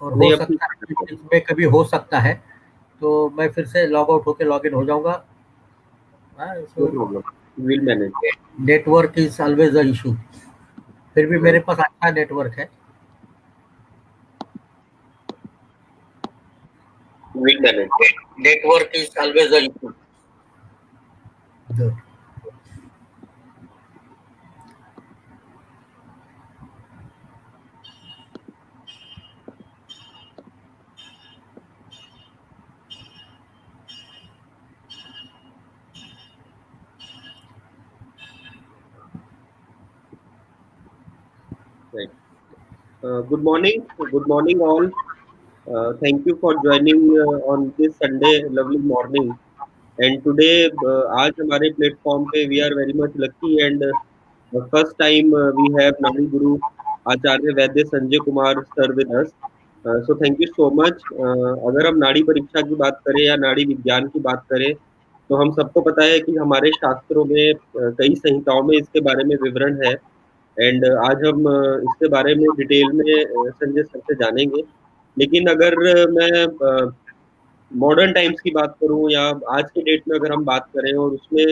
और हो नहीं अब ठीक सकता है है। कि इसमें कभी हो सकता है, तो मैं फिर से लॉग आउट होके लॉग इन हो जाऊँगा। हाँ, no so problem, will manage. Network is always a issue. फिर भी मेरे राइट। पास अच्छा नेटवर्क है। Will manage. Network is always a issue. Good. Right. Good morning all. Thank you for joining on this Sunday lovely morning. And today, आज हमारे platform पे we are very much lucky and first time we have Nadi Guru Acharya Vaidya Sanjay Kumar sir with us. So thank you so much. अगर हम नाड़ी परीक्षा की बात करें या नाड़ी विज्ञान की बात करें, तो हम सबको पता है कि हमारे शास्त्रों में कई संहिताओं में इसके बारे में विवरण है। एंड आज हम इसके बारे में डिटेल में संजय सर से जानेंगे। लेकिन अगर मैं मॉडर्न टाइम्स की बात करूं या आज के डेट में अगर हम बात करें और उसमें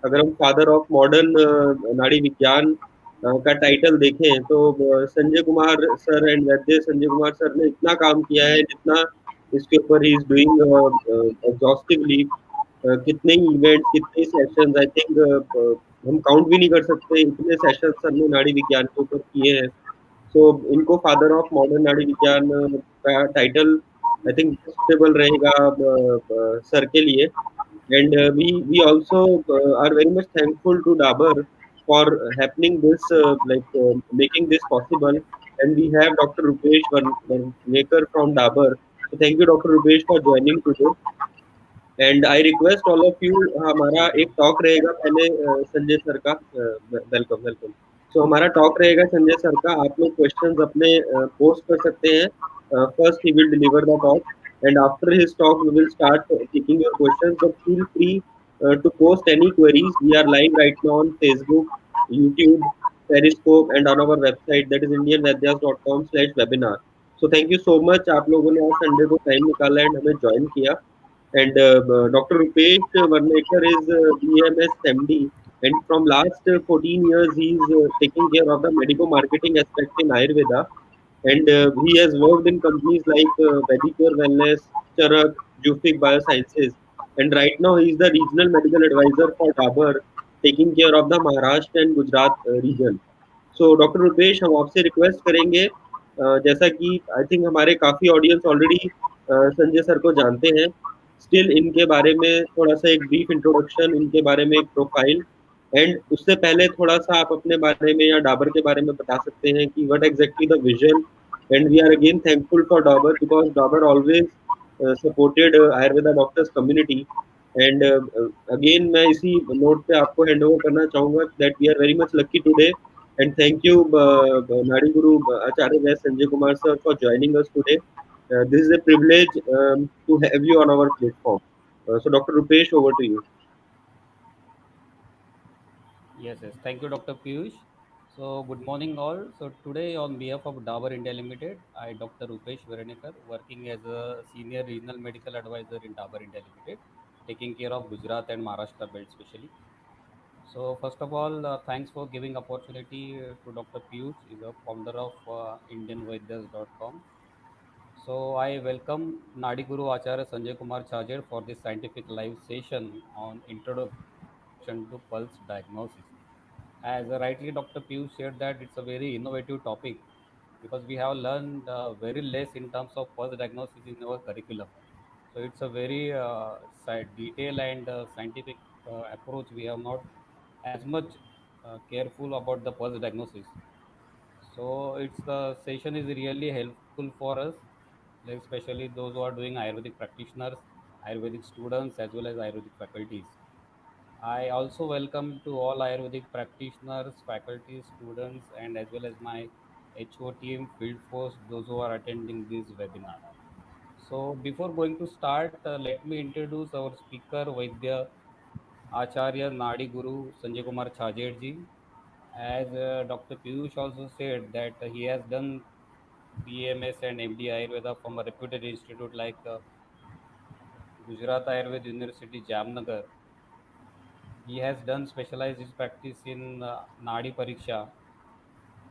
अगर हम फादर ऑफ मॉडर्न नाड़ी विज्ञान का टाइटल देखें, तो Sanjay Kumar sir and Vaidya Sanjay Kumar sir ने इतना काम किया है जितना इसके ऊपर ही इज डूइंग एग्जॉस्टिवली। कितने ही इवेंट्स, कितने ही सेशंस, आई थिंक हम काउंट भी नहीं कर सकते इतने सेशंस सर ने नाड़ी विज्ञान के ऊपर किए हैं। सो इनको फादर ऑफ मॉडर्न नाड़ी विज्ञान का टाइटल आई थिंक सुटेबल रहेगा सर के लिए। And we also are very much thankful to Dabur for happening this, making this possible. And we have Dr. Rupesh Vanekar from Dabur. So thank you, Dr. Rupesh, for joining today. And I request all of you, हमारा एक talk रहेगा पहले Sanjay sir का। Welcome welcome. So हमारा talk रहेगा Sanjay sir का, आप लोग क्वेश्चंस अपने पोस्ट कर सकते हैं। First he will deliver the talk and after his talk we will start taking your questions, but feel free to post any queries. We are live right now on Facebook, YouTube, Periscope and on our website, that is indianvadyas.com/webinar. So thank you so much, आप लोगों ने आज Sunday को time निकाला and हमें join किया। And Dr. Rupesh Varnekar is BMS MD, and from last 14 years he is taking care of the medical marketing aspect in Ayurveda. And he has worked in companies like Medicare Wellness, Charak, Jufik Biosciences, and right now he is the regional medical advisor for Dabur, taking care of the Maharashtra and Gujarat region. So doctor Rupesh, हम आपसे request करेंगे, जैसा कि I think हमारे काफी audience already Sanjay sir को जानते हैं, स्टिल इनके बारे में थोड़ा सा एक ब्रीफ इंट्रोडक्शन, इनके बारे में एक प्रोफाइल, एंड उससे पहले थोड़ा सा आप अपने बारे में या डाबर के बारे में बता सकते हैं कि what exactly the vision. And we are again thankful for Dabur because Dabur always supported Ayurveda doctors community. And again मैं इसी नोट पे आपको हैंड ओवर करना चाहूंगा that we are very much lucky today and thank you Nadi Guru Acharya Vyas Sanjay Kumar sir for joining us today. This is a privilege to have you on our platform. So Dr. Rupesh, over to you. Yes, yes. Thank you, Dr. Piyush. So, good morning, all. So, today, on behalf of Dabur India Limited, I, Dr. Rupesh Veranekar, working as a senior regional medical advisor in Dabur India Limited, taking care of Gujarat and Maharashtra belt specially. So, first of all, thanks for giving opportunity to Dr. Piyush, is a founder of IndianVaidyas.com. So, I welcome Nadi Guru Acharya Sanjay Kumar Chajer for this scientific live session on introduction to pulse diagnosis. As rightly Dr. Piyush said that it's a very innovative topic because we have learned very less in terms of pulse diagnosis in our curriculum. So it's a very detailed and scientific approach. We have not as much careful about the pulse diagnosis. So it's the session is really helpful for us, like especially those who are doing Ayurvedic practitioners, Ayurvedic students, as well as Ayurvedic faculties. I also welcome to all Ayurvedic practitioners, faculty, students, and as well as my HO team, field force, those who are attending this webinar. So before going to start, let me introduce our speaker, Vaidya Acharya Nadi Guru Sanjay Kumar Chajer ji. As Dr. Piyush also said that he has done BMS and MD Ayurveda from a reputed institute like Gujarat Ayurveda University, Jamnagar. He has done specialized his practice in Nadi Pariksha.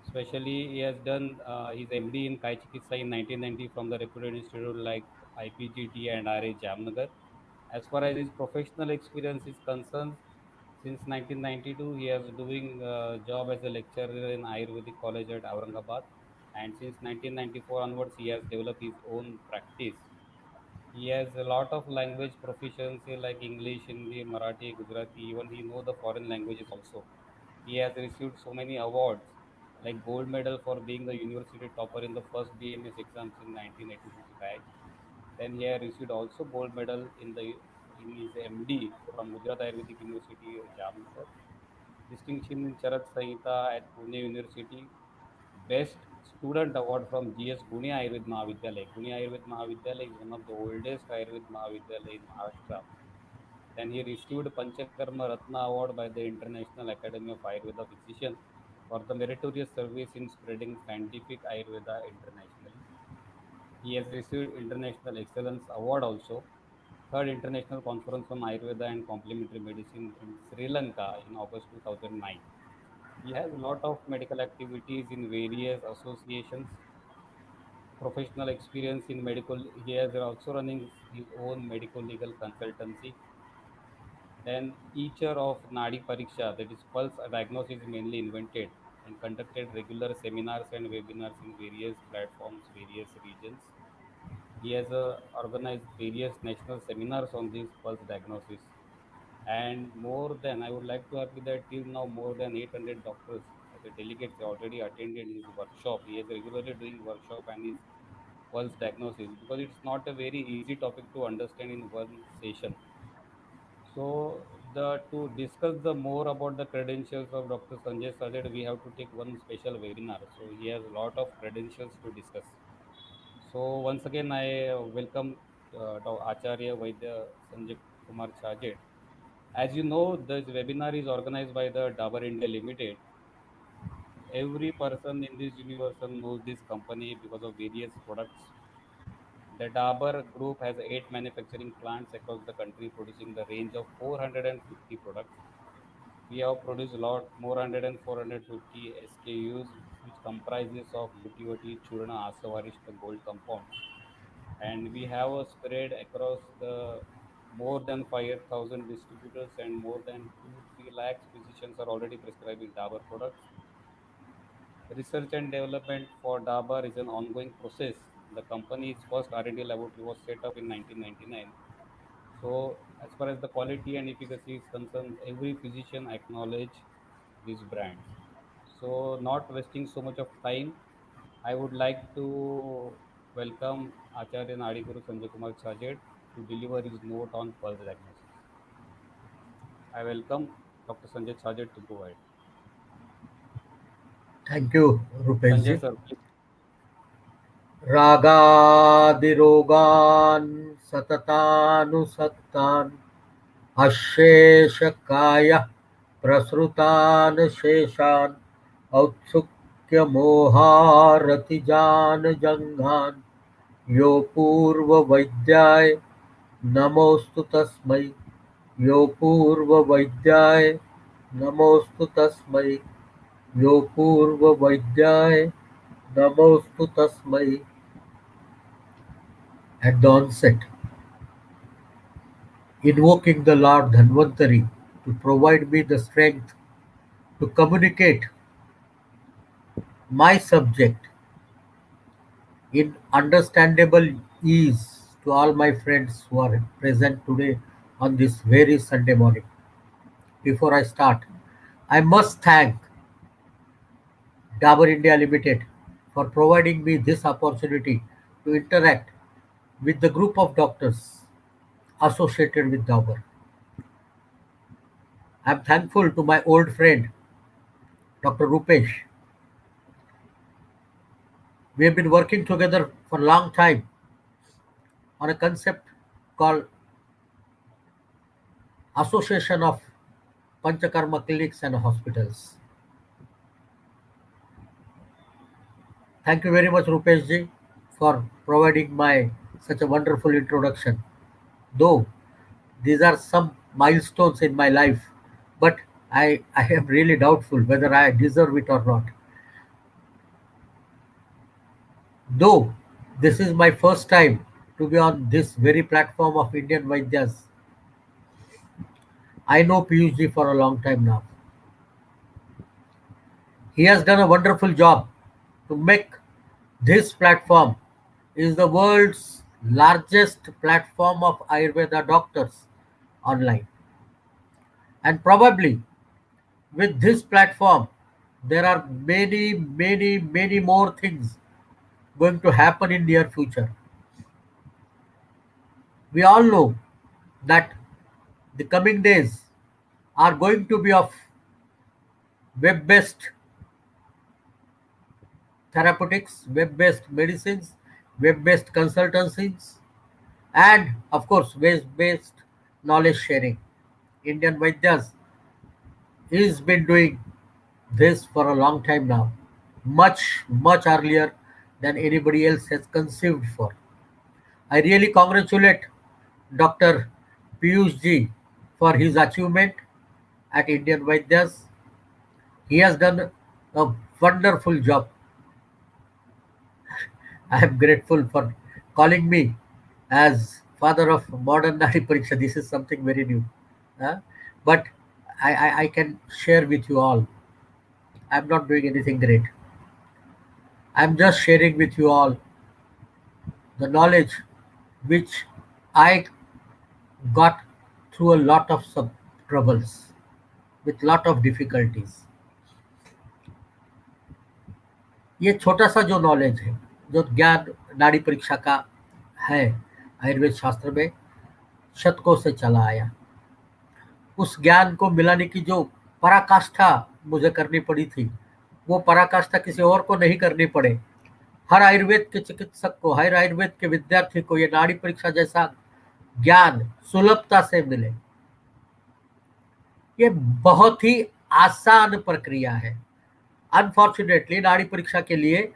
Especially, he has done his MD in Kai Chikitsa in 1990 from the reputed institute like IPGT and RA Jamnagar. As far as his professional experience is concerned, since 1992 he is doing job as a lecturer in Ayurvedic College at Aurangabad, and since 1994 onwards he has developed his own practice. He has a lot of language proficiency like English, Hindi, Marathi, Gujarati. Even he know the foreign languages also. He has received so many awards, like gold medal for being the university topper in the first BMS exams in 1986 batch. Then he has received also gold medal in his MD from Gujarat Ayurvedic University, Jamnagar. Distinction in Charak Sanhita at Pune University. Best Student Award from GS Gune Ayurved Mahavidyalay. Gune Ayurved Mahavidyalay is one of the oldest Ayurved Mahavidyalay in Maharashtra. Then he received Panchakarma Ratna Award by the International Academy of Ayurveda Physicians for the meritorious service in spreading scientific Ayurveda internationally. He has received International Excellence Award also, third International Conference on Ayurveda and Complementary Medicine in Sri Lanka in August 2009. He has a lot of medical activities in various associations, professional experience in medical. He has also running his own medical legal consultancy. Then teacher of Nadi Pariksha, that is pulse diagnosis, mainly invented and conducted regular seminars and webinars in various platforms, various regions. He has organized various national seminars on this pulse diagnosis. And more than, I would like to argue that till now more than 800 doctors as a delegates already attended his workshop. He is regularly doing workshop and his pulse diagnosis because it's not a very easy topic to understand in one session. So the to discuss the more about the credentials of Dr. Sanjay Sajed, we have to take one special webinar. So he has a lot of credentials to discuss. So once again, I welcome Acharya Vaidya Sanjay Kumar Sajed. As you know, this webinar is organized by the Dabur India Limited. Every person in this universe knows this company because of various products. The Dabur Group has 8 manufacturing plants across the country producing the range of 450 products. We have produced a lot more 100 and 450 SKUs, which comprises of Butivati, Churna, Asavarishta Gold compounds. And we have a spread across the more than 5,000 distributors and more than 2-3 lakhs physicians are already prescribing Dabur products. Research and development for Dabur is an ongoing process. The company's first R&D laboratory was set up in 1999. So, as far as the quality and efficacy is concerned, every physician acknowledge these brands. So, not wasting so much of time, I would like to welcome Acharya Nadikuru Sanjay Kumar Sajed to deliver his note on pulse diagnosis. I welcome Dr. Sanjay Sajed to go ahead. Thank you, Rupesh Sanjay ji. sir, please. रागादिरोगान् सततानुसक्तान् अशेषकायः प्रसृतान् शेषान् औत्सुक्यमोहारतिजान् जङ्घान् यो पूर्ववैद्याय नमोऽस्तु तस्मै यो पूर्ववैद्याय नमोऽस्तु तस्मै यो पूर्ववैद्याय नमोऽस्तु तस्मै. At the onset, invoking the Lord Dhanvantari to provide me the strength to communicate my subject in understandable ease to all my friends who are present today on this very Sunday morning. Before I start, I must thank Dabur India Limited for providing me this opportunity to interact with the group of doctors associated with Dabur. I am thankful to my old friend Dr. Rupesh. We have been working together for a long time on a concept called Association of Panchakarma Clinics and Hospitals. Thank you very much, Rupesh ji, for providing my such a wonderful introduction. Though these are some milestones in my life, but I am really doubtful whether I deserve it or not. Though this is my first time to be on this very platform of Indian Vaidyas, I know Piyush ji for a long time now. He has done a wonderful job to make this platform is the world's largest platform of Ayurveda doctors online. And probably with this platform, there are many more things going to happen in near future. We all know that the coming days are going to be of web-based therapeutics, web-based medicines, web-based consultancies, and of course, web-based knowledge sharing. Indian Vaidyas has been doing this for a long time now, much earlier than anybody else has conceived for. I really congratulate Dr. Piyush ji for his achievement at Indian Vaidyas. He has done a wonderful job. I am grateful for calling me as father of modern Nari Pariksha. This is something very new. Huh? But I can share with you all. I'm not doing anything great. I'm just sharing with you all the knowledge which I got through a lot of troubles with lot of difficulties. ये छोटा सा जो knowledge है, जो ज्ञान नाड़ी परीक्षा का है आयुर्वेद शास्त्र में शतकों से चला आया, उस ज्ञान को मिलाने की जो पराकाष्ठा मुझे करनी पड़ी थी, वो पराकाष्ठा किसी और को नहीं करनी पड़े। हर आयुर्वेद के चिकित्सक को, हर आयुर्वेद के विद्यार्थी को ये नाड़ी परीक्षा जैसा ज्ञान सुलभता से मिले। ये बहुत ही आसान प्रक्रिया है। अनफॉर्चुनेटली नाड़ी परीक्षा के लिए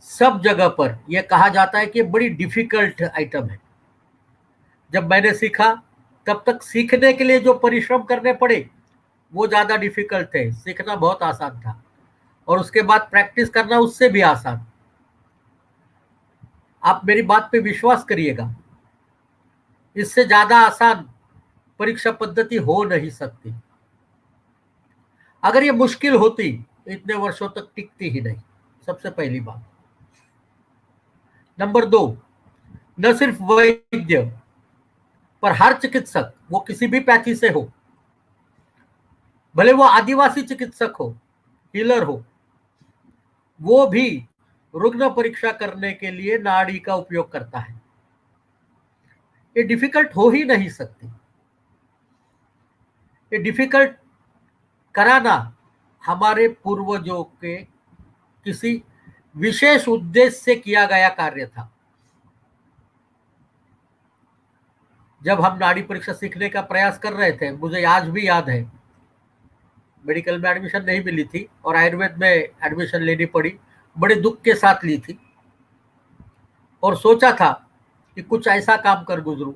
सब जगह पर यह कहा जाता है कि बड़ी डिफिकल्ट आइटम है। जब मैंने सीखा तब तक सीखने के लिए जो परिश्रम करने पड़े वो ज्यादा डिफिकल्ट थे, सीखना बहुत आसान था और उसके बाद प्रैक्टिस करना उससे भी आसान। आप मेरी बात पे विश्वास करिएगा, इससे ज्यादा आसान परीक्षा पद्धति हो नहीं सकती। अगर ये मुश्किल होती इतने वर्षों तक टिकती ही नहीं, सबसे पहली बात। नंबर 2, न सिर्फ वैद्य पर हर चिकित्सक, वो किसी भी पैथी से हो, भले वो आदिवासी चिकित्सक हो, हीलर हो, वो भी रुग्ण परीक्षा करने के लिए नाड़ी का उपयोग करता है। ये डिफिकल्ट हो ही नहीं सकती। ये डिफिकल्ट कराना हमारे पूर्वजों के किसी विशेष उद्देश्य से किया गया कार्य था। जब हम नाड़ी परीक्षा सीखने का प्रयास कर रहे थे, मुझे आज भी याद है, मेडिकल में एडमिशन नहीं मिली थी और आयुर्वेद में एडमिशन लेनी पड़ी, बड़े दुख के साथ ली थी और सोचा था कि कुछ ऐसा काम कर गुजरूं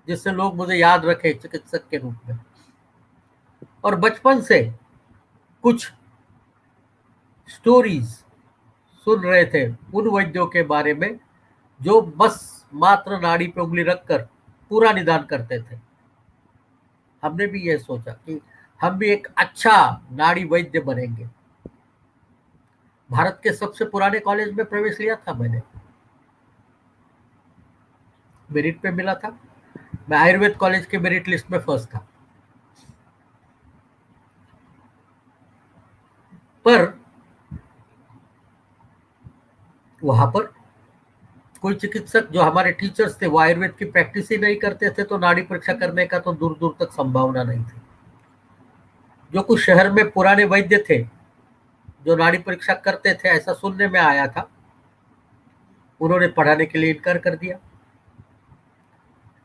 जिससे लोग मुझे याद रखें चिकित्सक के रूप में। और बचपन से कुछ स्टोरीज सुन रहे थे उन वैद्यों के बारे में जो बस मात्र नाड़ी पे उंगली रखकर पूरा निदान करते थे। हमने भी यह सोचा कि हम भी एक अच्छा नाड़ी वैद्य बनेंगे। भारत के सबसे पुराने कॉलेज में प्रवेश लिया था मैंने, मेरिट पे मिला था। मैं आयुर्वेद कॉलेज के मेरिट लिस्ट में फर्स्ट था। पर वहां पर कोई चिकित्सक जो हमारे टीचर्स थे वो आयुर्वेद की प्रैक्टिस ही नहीं करते थे, तो नाड़ी परीक्षा करने का तो दूर दूर तक संभावना नहीं थी। जो कुछ शहर में पुराने वैद्य थे जो नाड़ी परीक्षा करते थे, ऐसा सुनने में आया था, उन्होंने पढ़ाने के लिए इनकार कर दिया।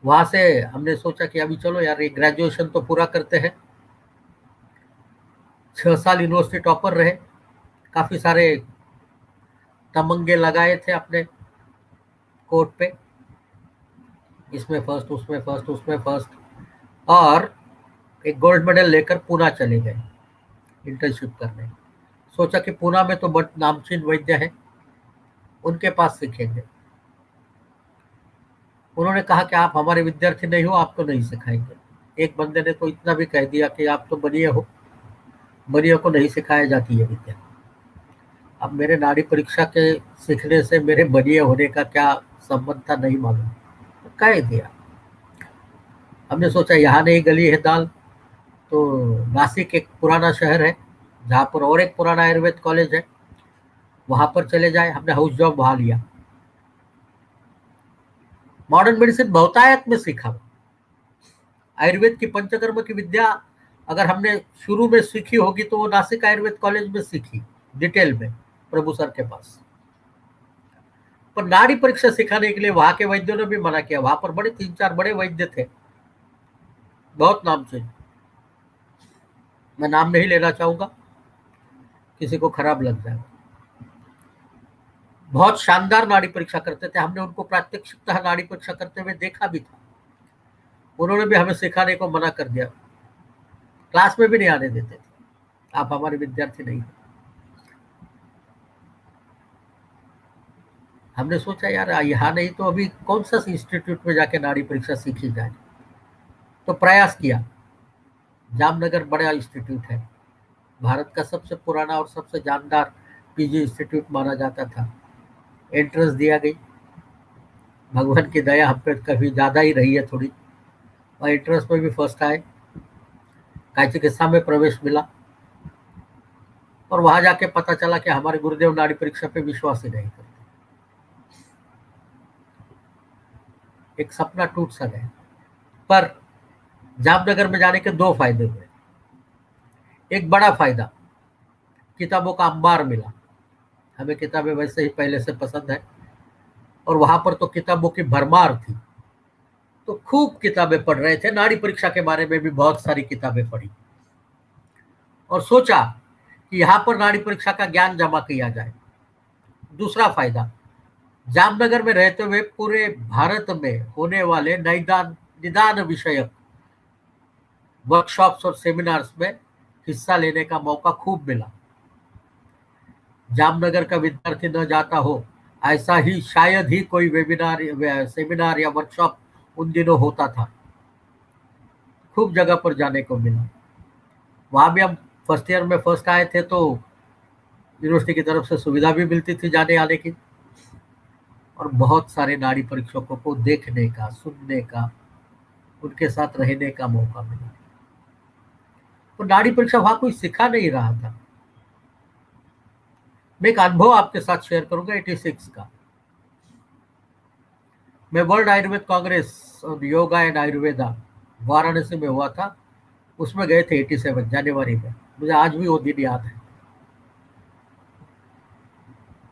वहां से हमने सोचा कि अभी चलो यार, ये ग्रेजुएशन तो पूरा करते हैं। 6 साल यूनिवर्सिटी टॉपर रहे, काफी सारे तमंगे लगाए थे अपने कोट पे, इसमें फर्स्ट, उसमें फर्स्ट, उसमें फर्स्ट, और एक गोल्ड मेडल लेकर पूना चले गए इंटर्नशिप करने। सोचा कि पूना में तो बट नामचीन वैद्य है, उनके पास सीखेंगे। उन्होंने कहा कि आप हमारे विद्यार्थी नहीं हो, आपको नहीं सिखाएंगे। एक बंदे ने तो इतना भी कह दिया कि आप तो बनिए हो, बनिए को नहीं सिखाया जाती है विद्या। अब मेरे नाड़ी परीक्षा के सीखने से मेरे बनिए होने का क्या संबंध था नहीं मालूम, तो कह दिया। हमने सोचा यहाँ नहीं गली है दाल, तो नासिक एक पुराना शहर है जहाँ पर और एक पुराना आयुर्वेद कॉलेज है, वहां पर चले जाए। हमने हाउस जॉब वहां लिया। मॉडर्न मेडिसिन बहुतायत में सीखा। आयुर्वेद की पंचकर्म की विद्या अगर हमने शुरू में सीखी होगी तो वो नासिक आयुर्वेद कॉलेज में सीखी डिटेल में, प्रभु सर के पास। पर नाड़ी परीक्षा सिखाने के लिए वहां के वैद्यों ने भी मना किया। वहां पर बड़े 3-4 बड़े वैद्य थे, बहुत नाम से, मैं नाम नहीं लेना चाहूंगा, किसी को खराब लग जाएगा। बहुत शानदार नाड़ी परीक्षा करते थे, हमने उनको प्रात्यक्षिकतः नाड़ी परीक्षा करते हुए देखा भी था। उन्होंने भी हमें सिखाने को मना कर दिया, क्लास में भी नहीं आने देते थे, आप हमारे विद्यार्थी नहीं हो। हमने सोचा यार यहाँ नहीं तो अभी कौन सा इंस्टीट्यूट में जाके नाड़ी परीक्षा सीखी जाए, तो प्रयास किया। जामनगर बड़ा इंस्टीट्यूट है, भारत का सबसे पुराना और सबसे जानदार पीजी इंस्टीट्यूट माना जाता था। एंट्रेंस दिया गई, भगवान की दया हम पे कभी ज़्यादा ही रही है थोड़ी, और एंट्रेंस में भी फर्स्ट आए, काय चिकित्सा में प्रवेश मिला। और वहां जाके पता चला कि हमारे गुरुदेव नाड़ी परीक्षा पे विश्वास ही नहीं करते। एक सपना टूट सा गया। पर जामनगर में जाने के 2 फायदे हुए। एक बड़ा फायदा, किताबों का अंबार मिला। हमें किताबें वैसे ही पहले से पसंद है, और वहां पर तो किताबों की भरमार थी, तो खूब किताबें पढ़ रहे थे। नाड़ी परीक्षा के बारे में भी बहुत सारी किताबें पढ़ी, और सोचा कि यहाँ पर नाड़ी परीक्षा का ज्ञान जमा किया जाए। दूसरा फायदा, जामनगर में रहते हुए पूरे भारत में होने वाले निदान विषयक वर्कशॉप्स और सेमिनार्स में हिस्सा लेने का मौका खूब मिला। जामनगर का विद्यार्थी न जाता हो ऐसा ही शायद ही कोई सेमिनार या वर्कशॉप उन दिनों होता था। खूब जगह पर जाने को मिला। वहां भी हम फर्स्ट ईयर में फर्स्ट आए थे, तो यूनिवर्सिटी की तरफ से सुविधा भी मिलती थी जाने आने की, और बहुत सारे नाड़ी परीक्षकों को देखने का, सुनने का, उनके साथ रहने का मौका मिला। तो नाड़ी परीक्षा वहां कोई सिखा नहीं रहा था। मैं एक अनुभव आपके साथ शेयर करूंगा 86 का। मैं वर्ल्ड आयुर्वेद कांग्रेस और योगा एंड आयुर्वेदा वाराणसी में हुआ था, उसमें गए थे 87 जनवरी में। मुझे आज भी वो दिन याद है।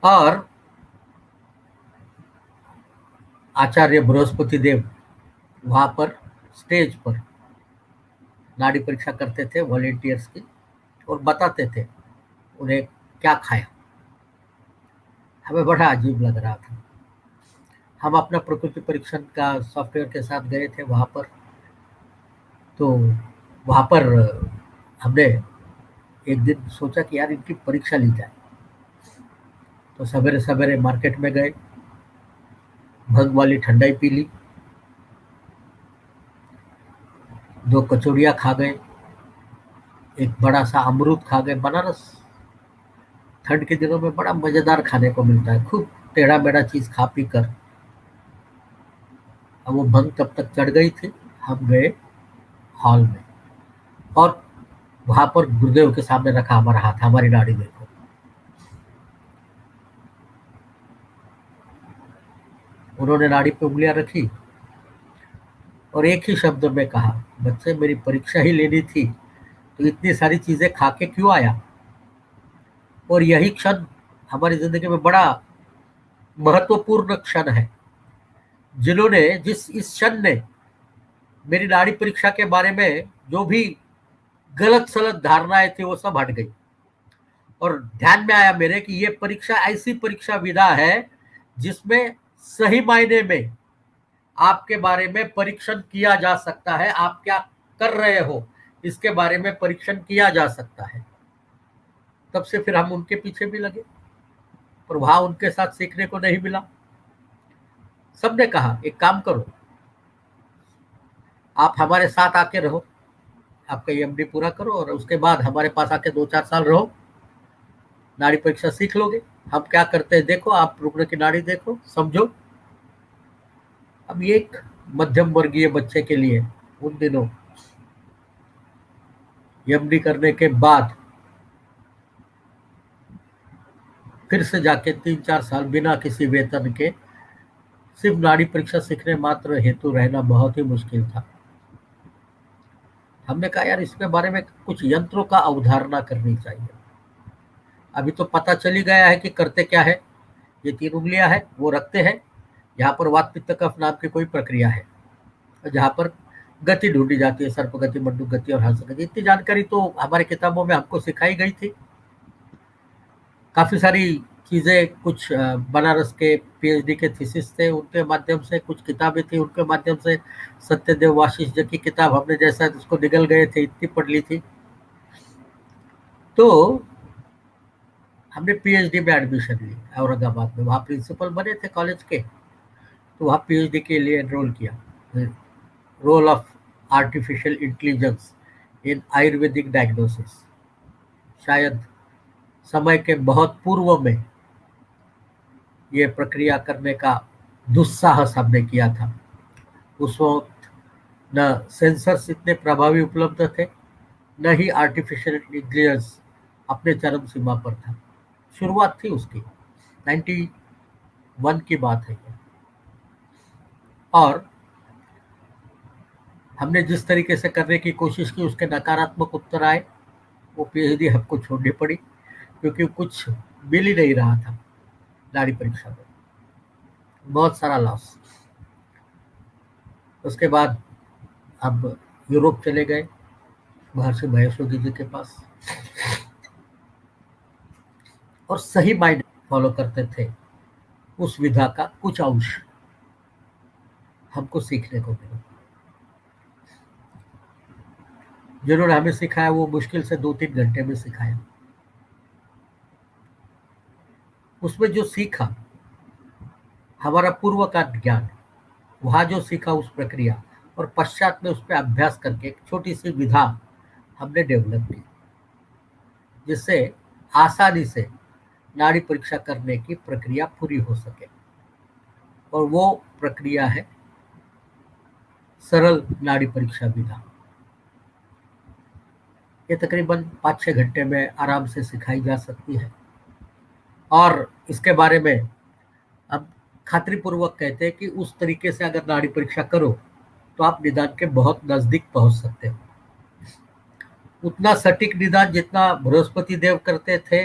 और आचार्य बृहस्पति देव वहां पर स्टेज पर नाड़ी परीक्षा करते थे वॉलेंटियर्स की, और बताते थे उन्हें क्या खाया। हमें बड़ा अजीब लग रहा था। हम अपना प्रकृति परीक्षण का सॉफ्टवेयर के साथ गए थे वहां पर, तो वहां पर हमने एक दिन सोचा कि यार इनकी परीक्षा ली जाए। तो सवेरे सवेरे मार्केट में गए, भंग वाली ठंडाई पी ली, 2 कचौड़ियाँ खा गए, एक बड़ा सा अमरूद खा गए। बनारस ठंड के दिनों में बड़ा मजेदार खाने को मिलता है, खूब टेढ़ा मेढ़ा चीज खा पी कर। अब वो भंग तब तक चढ़ गई थी। हम गए हॉल में, और वहां पर गुरुदेव के सामने रखा हमारा हाथ, हमारी नाड़ी देखो। उन्होंने नाड़ी पे उंगलियां रखी और एक ही शब्द में कहा, बच्चे मेरी परीक्षा ही लेनी थी तो इतनी सारी चीजें खा के क्यों आया। और यही क्षण हमारी जिंदगी में बड़ा महत्वपूर्ण क्षण है। इस क्षण ने मेरी नाड़ी परीक्षा के बारे में जो भी गलत सलत धारणाएं थी वो सब हट गई। और ध्यान में आया मेरे कि ये परीक्षा ऐसी परीक्षा विधा है जिसमें सही मायने में आपके बारे में परीक्षण किया जा सकता है। आप क्या कर रहे हो इसके बारे में परीक्षण किया जा सकता है। तब से फिर हम उनके पीछे भी लगे, पर वहां उनके साथ सीखने को नहीं मिला। सबने कहा एक काम करो, आप हमारे साथ आके रहो, आपका एमडी पूरा करो और उसके बाद हमारे पास आके 2-4 साल रहो, नाड़ी परीक्षा सीख लोगे। हम क्या करते हैं देखो, आप रुग्ण की नाड़ी देखो, समझो। अब ये एक मध्यम वर्गीय बच्चे के लिए उन दिनों एमडी करने के बाद फिर से जाके 3-4 साल बिना किसी वेतन के सिर्फ नाड़ी परीक्षा सीखने मात्र हेतु रहना बहुत ही मुश्किल था। हमने कहा यार इसके बारे में कुछ यंत्रों का अवधारणा करनी चाहिए। अभी तो पता चली गया है कि करते क्या है। ये 3 उंगलियां है, वो रखते हैं, यहाँ पर वात पित्त कफ नाम की कोई प्रक्रिया है, जहाँ पर गति ढूंढी जाती है, सर्प गति, मंडूक गति और हंस गति। इतनी जानकारी तो हमारे किताबों में हमको सिखाई गई थी। काफी सारी चीजें, कुछ बनारस के पीएचडी के थीसिस थे उनके माध्यम से, कुछ किताबें थी उनके माध्यम से, सत्यदेव वाशिष्ठ जी की किताब हमने जैसा इसको निगल गए थे इतनी पढ़ ली थी। तो हमने पीएचडी में एडमिशन ली औरंगाबाद में, वहाँ प्रिंसिपल बने थे कॉलेज के, तो वहाँ पीएचडी के लिए एनरोल किया। Role of artificial intelligence in Ayurvedic diagnosis. शायद समय के बहुत पूर्व में ये प्रक्रिया करने का दुस्साहस हमने किया था। उस वक्त न सेंसर्स इतने प्रभावी उपलब्ध थे, न ही आर्टिफिशियल इंटेलिजेंस अपने चरम सीमा पर था। शुरुआत थी उसकी, 91 की बात है ये। और हमने जिस तरीके से करने की कोशिश की उसके नकारात्मक उत्तर आए, वो पीएचडी हमको छोड़नी पड़ी क्योंकि कुछ मिल ही नहीं रहा था नाड़ी परीक्षा में, बहुत सारा लॉस। उसके बाद अब यूरोप चले गए महर्षि महेश योगी जी के पास, और सही माइंड फॉलो करते थे। उस विधा का कुछ अंश हमको सीखने को मिला। जिन्होंने हमें सिखाया वो मुश्किल से 2-3 घंटे में सिखाया। उसमें जो सीखा, हमारा पूर्व का ज्ञान, वहां जो सीखा उस प्रक्रिया, और पश्चात में उस पर अभ्यास करके एक छोटी सी विधा हमने डेवलप की, जिससे आसानी से नाड़ी परीक्षा करने की प्रक्रिया पूरी हो सके। और वो प्रक्रिया है सरल नाड़ी परीक्षा विधा। ये तकरीबन 5-6 घंटे में आराम से सिखाई जा सकती है, और इसके बारे में अब खातिरपूर्वक कहते हैं कि उस तरीके से अगर नाड़ी परीक्षा करो तो आप निदान के बहुत नजदीक पहुंच सकते हो। उतना सटीक निदान जितना बृहस्पति देव करते थे,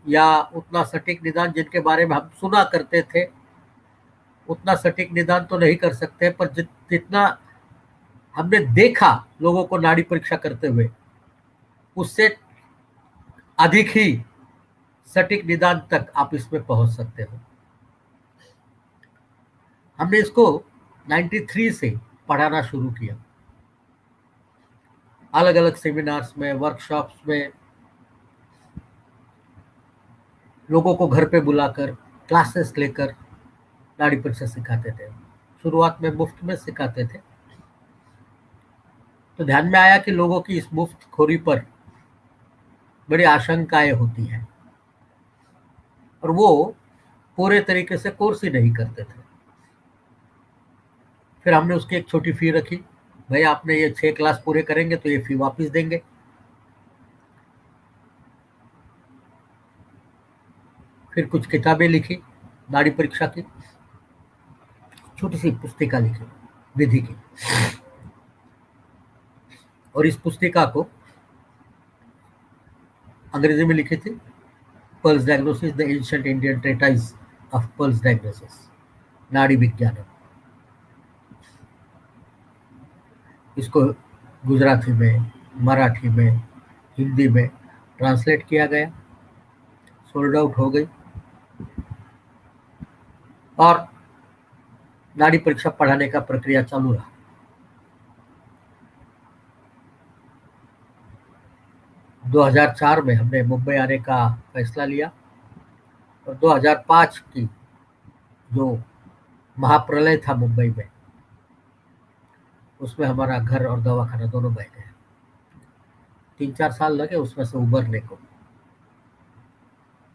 या उतना सटीक निदान जिनके बारे में हम सुना करते थे, उतना सटीक निदान तो नहीं कर सकते, पर जितना हमने देखा लोगों को नाड़ी परीक्षा करते हुए, उससे अधिक ही सटीक निदान तक आप इसमें पहुंच सकते हो। हमने इसको 93 से पढ़ाना शुरू किया, अलग अलग सेमिनार्स में, वर्कशॉप्स में, लोगों को घर पे बुलाकर क्लासेस लेकर नाड़ी परीक्षा सिखाते थे। शुरुआत में मुफ्त में सिखाते थे। तो ध्यान में आया कि लोगों की इस मुफ्त खोरी पर बड़ी आशंकाएं होती हैं, और वो पूरे तरीके से कोर्स ही नहीं करते थे। फिर हमने उसकी एक छोटी फी रखी, भाई आपने ये 6 क्लास पूरे करेंगे तो ये फी वापस देंगे। फिर कुछ किताबें लिखी नाड़ी परीक्षा की, छोटी सी पुस्तिका लिखी विधि की, और इस पुस्तिका को अंग्रेजी में लिखी थी, pulse diagnosis, the ancient Indian treatise of pulse diagnosis, नाड़ी विज्ञान। इसको गुजराती में, मराठी में, हिंदी में ट्रांसलेट किया गया, सोल्ड आउट हो गई और नाड़ी परीक्षा पढ़ाने का प्रक्रिया चालू रहा। 2004 में हमने मुंबई आने का फैसला लिया और 2005 की जो महाप्रलय था मुंबई में, उसमें हमारा घर और दवाखाना दोनों बह गए। 3-4 साल लगे उसमें से उबरने को।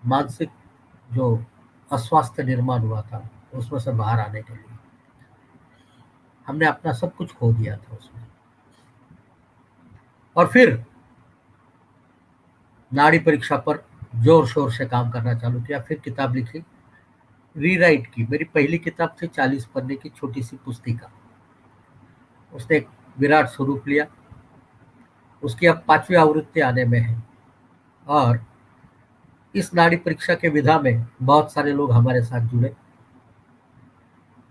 मानसिक जो अस्वास्थ्य निर्माण हुआ था उसमें से बाहर आने के लिए हमने अपना सब कुछ खो दिया था उसमें। और फिर नाड़ी परीक्षा पर जोर शोर से काम करना चालू किया। फिर किताब लिखी, रीराइट की। मेरी पहली किताब थी 40 पन्ने की छोटी सी पुस्तिका। उसने एक विराट स्वरूप लिया। उसकी अब 5वीं आवृत्ति आने में है और इस नाड़ी परीक्षा के विधा में बहुत सारे लोग हमारे साथ जुड़े।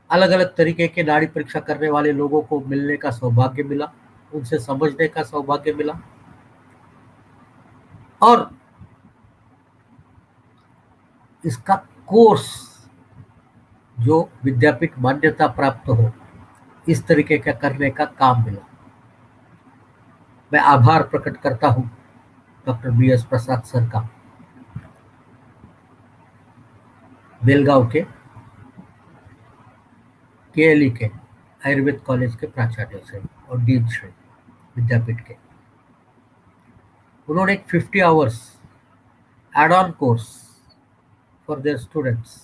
अलग अलग तरीके के नाड़ी परीक्षा करने वाले लोगों को मिलने का सौभाग्य मिला, उनसे समझने का सौभाग्य मिला और इसका कोर्स जो विद्यापीठ मान्यता प्राप्त हो, इस तरीके का करने का काम मिला। मैं आभार प्रकट करता हूं डॉक्टर BS प्रसाद सर का, बेलगांव के KLE के आयुर्वेद कॉलेज के प्राचार्य से और डीन से विद्यापीठ के। उन्होंने एक 50 hours add on course for their students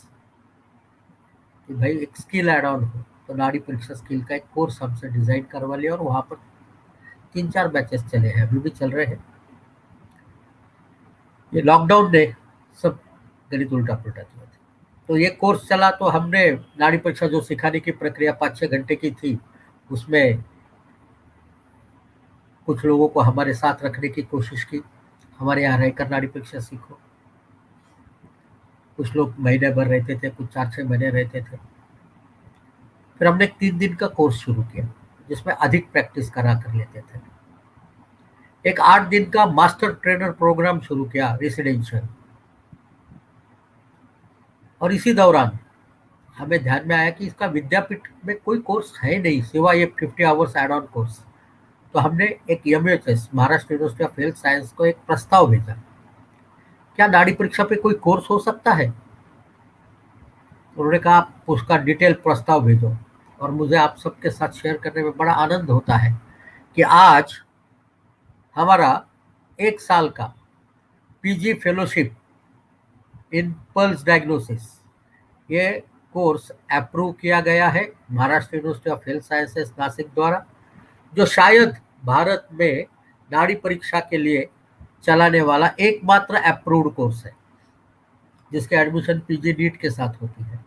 कि भाई एक स्किल एड ऑन हो, तो नाड़ी परीक्षा स्किल का एक कोर्स हमसे डिजाइन करवा लिया और वहां पर 3-4 बैचेस चले हैं, अभी भी चल रहे हैं। ये लॉकडाउन ने सब गणित उल्टा पुल्टा किया था। तो ये कोर्स चला तो हमने नाड़ी परीक्षा जो सिखाने की प्रक्रिया 5-6 घंटे की थी, उसमें कुछ लोगों को हमारे साथ रखने की कोशिश की। हमारे यहाँ रहकर नाड़ी परीक्षा सीखो। कुछ लोग महीने भर रहते थे, कुछ 4-6 महीने रहते थे। फिर हमने एक 3 दिन का कोर्स शुरू किया जिसमें अधिक प्रैक्टिस करा कर लेते थे। एक 8 दिन का मास्टर ट्रेनर प्रोग्राम शुरू किया रेसिडेंशियल। और इसी दौरान हमें ध्यान में आया कि इसका विद्यापीठ में कोई कोर्स है नहीं सिवाय ये 50 आवर्स एड ऑन कोर्स। तो हमने एक MUHS Maharashtra university of health science को एक प्रस्ताव भेजा, क्या नाड़ी परीक्षा पे कोई कोर्स हो सकता है। उन्होंने कहा आप उसका डिटेल प्रस्ताव भेजो और मुझे आप सबके साथ शेयर करने में बड़ा आनंद होता है कि आज हमारा 1 साल का PG fellowship in pulse diagnosis ये कोर्स अप्रूव किया गया है Maharashtra university of health sciences Nashik द्वारा, जो शायद भारत में नाड़ी परीक्षा के लिए चलाने वाला एकमात्र अप्रूव्ड कोर्स है जिसके एडमिशन PG नीट के साथ होती है।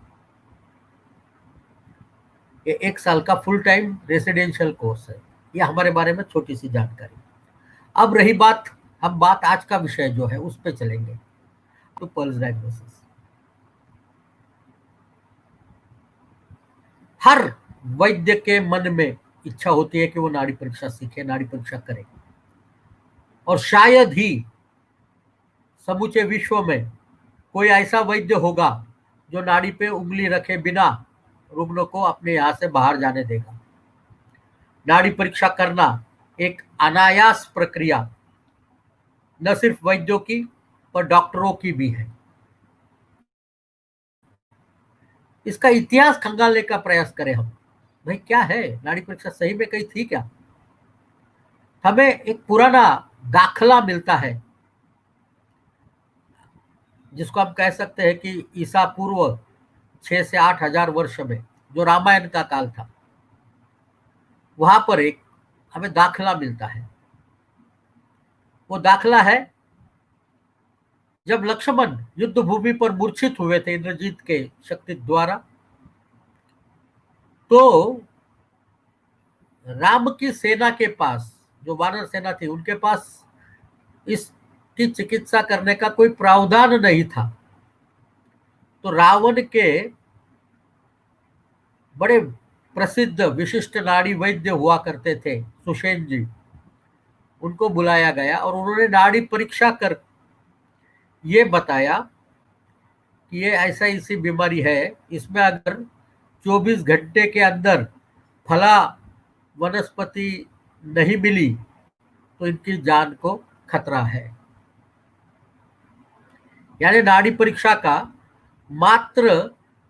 ये 1 साल का फुल टाइम रेसिडेंशियल कोर्स है। ये हमारे बारे में छोटी सी जानकारी। अब रही बात, हम बात आज का विषय जो है उस पे चलेंगे, तो पल्स डायग्नोसिस। हर वैद्य के मन में इच्छा होती है कि वो नाड़ी परीक्षा सीखे, नाड़ी परीक्षा करे, और शायद ही समूचे विश्व में कोई ऐसा वैद्य होगा जो नाड़ी पे उंगली रखे बिना रुग्ण को अपने यहाँ से बाहर जाने देगा। नाड़ी परीक्षा करना एक अनायास प्रक्रिया न सिर्फ वैद्यों की पर डॉक्टरों की भी है। इसका इतिहास खंगालने का प्रयास करें हम, भाई क्या है नाड़ी परीक्षा सही में कहीं थी क्या। हमें एक पुराना दाखला मिलता है जिसको हम कह सकते हैं कि ईसा पूर्व 6 से 8 हजार वर्ष में, जो रामायण का काल था, वहां पर एक हमें दाखला मिलता है। वो दाखला है जब लक्ष्मण युद्ध भूमि पर मूर्छित हुए थे इंद्रजीत के शक्ति द्वारा, तो राम की सेना के पास, जो वानर सेना थी, उनके पास इसकी चिकित्सा करने का कोई प्रावधान नहीं था। तो रावण के बड़े प्रसिद्ध विशिष्ट नाड़ी वैद्य हुआ करते थे सुषेण जी, उनको बुलाया गया और उन्होंने नाड़ी परीक्षा कर ये बताया कि ये ऐसा ऐसी बीमारी है, इसमें अगर 24 घंटे के अंदर फला वनस्पति नहीं मिली तो इनकी जान को खतरा है। यानी नाड़ी परीक्षा का मात्र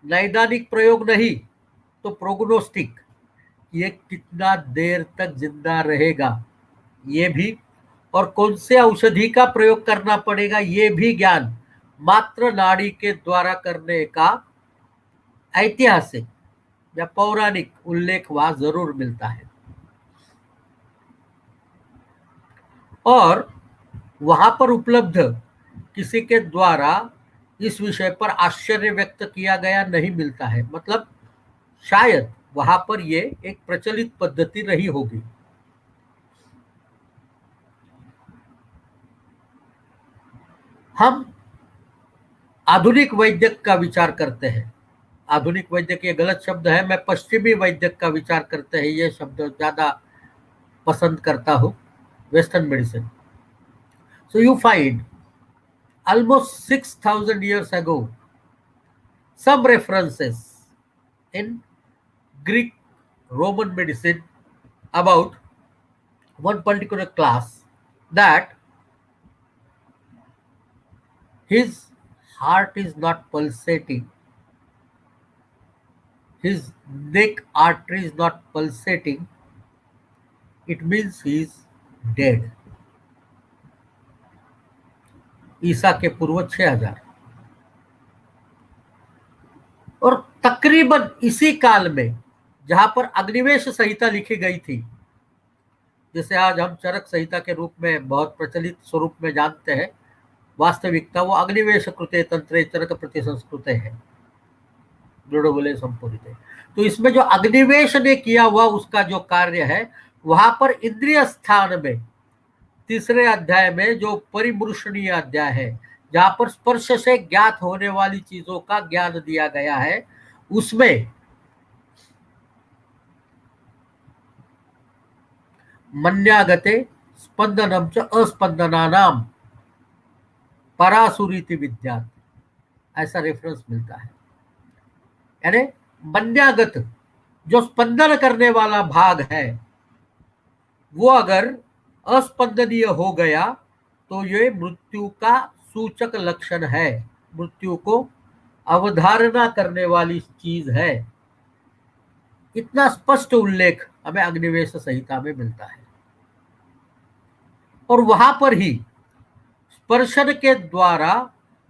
नैदानिक प्रयोग नहीं तो प्रोग्नोस्टिक, ये कितना देर तक जिंदा रहेगा ये भी, और कौन से औषधि का प्रयोग करना पड़ेगा ये भी ज्ञान मात्र नाड़ी के द्वारा करने का ऐतिहासिक या पौराणिक उल्लेख वहां जरूर मिलता है। और वहां पर उपलब्ध किसी के द्वारा इस विषय पर आश्चर्य व्यक्त किया गया नहीं मिलता है। मतलब शायद वहां पर ये एक प्रचलित पद्धति रही होगी। हम आधुनिक वैद्यक का विचार करते हैं। आधुनिक वैद्यक ये गलत शब्द है, मैं पश्चिमी वैद्यक का विचार करते हैं ये शब्द ज्यादा पसंद करता हूं, western medicine. So you find almost 6,000 years ago some references in Greek Roman medicine about one particular class that his heart is not pulsating, his neck artery is not pulsating, it means he is dead. ईसा के पूर्व 6000। और तकरीबन इसी काल में जहां पर अग्निवेश संहिता लिखी गई थी, जिसे आज हम चरक संहिता के रूप में बहुत प्रचलित स्वरूप में जानते हैं, वास्तविकता वो अग्निवेश कृते तंत्रे चरक प्रति संस्कृते है, दृढ़ बोले संपूरित है। तो इसमें जो अग्निवेश ने किया हुआ उसका जो कार्य है, वहां पर इंद्रिय स्थान में तीसरे अध्याय में जो परिमृषणीय अध्याय है, जहां पर स्पर्श से ज्ञात होने वाली चीजों का ज्ञान दिया गया है, उसमें मन्यागते स्पंदनम च अस्पंदनानाम परासुरीति विद्यात, ऐसा रेफरेंस मिलता है। यानी मन्यागत जो स्पंदन करने वाला भाग है वो अगर अस्पंदनीय हो गया तो ये मृत्यु का सूचक लक्षण है, मृत्यु को अवधारणा करने वाली चीज है। इतना स्पष्ट उल्लेख हमें अग्निवेश संहिता में मिलता है। और वहां पर ही स्पर्शन के द्वारा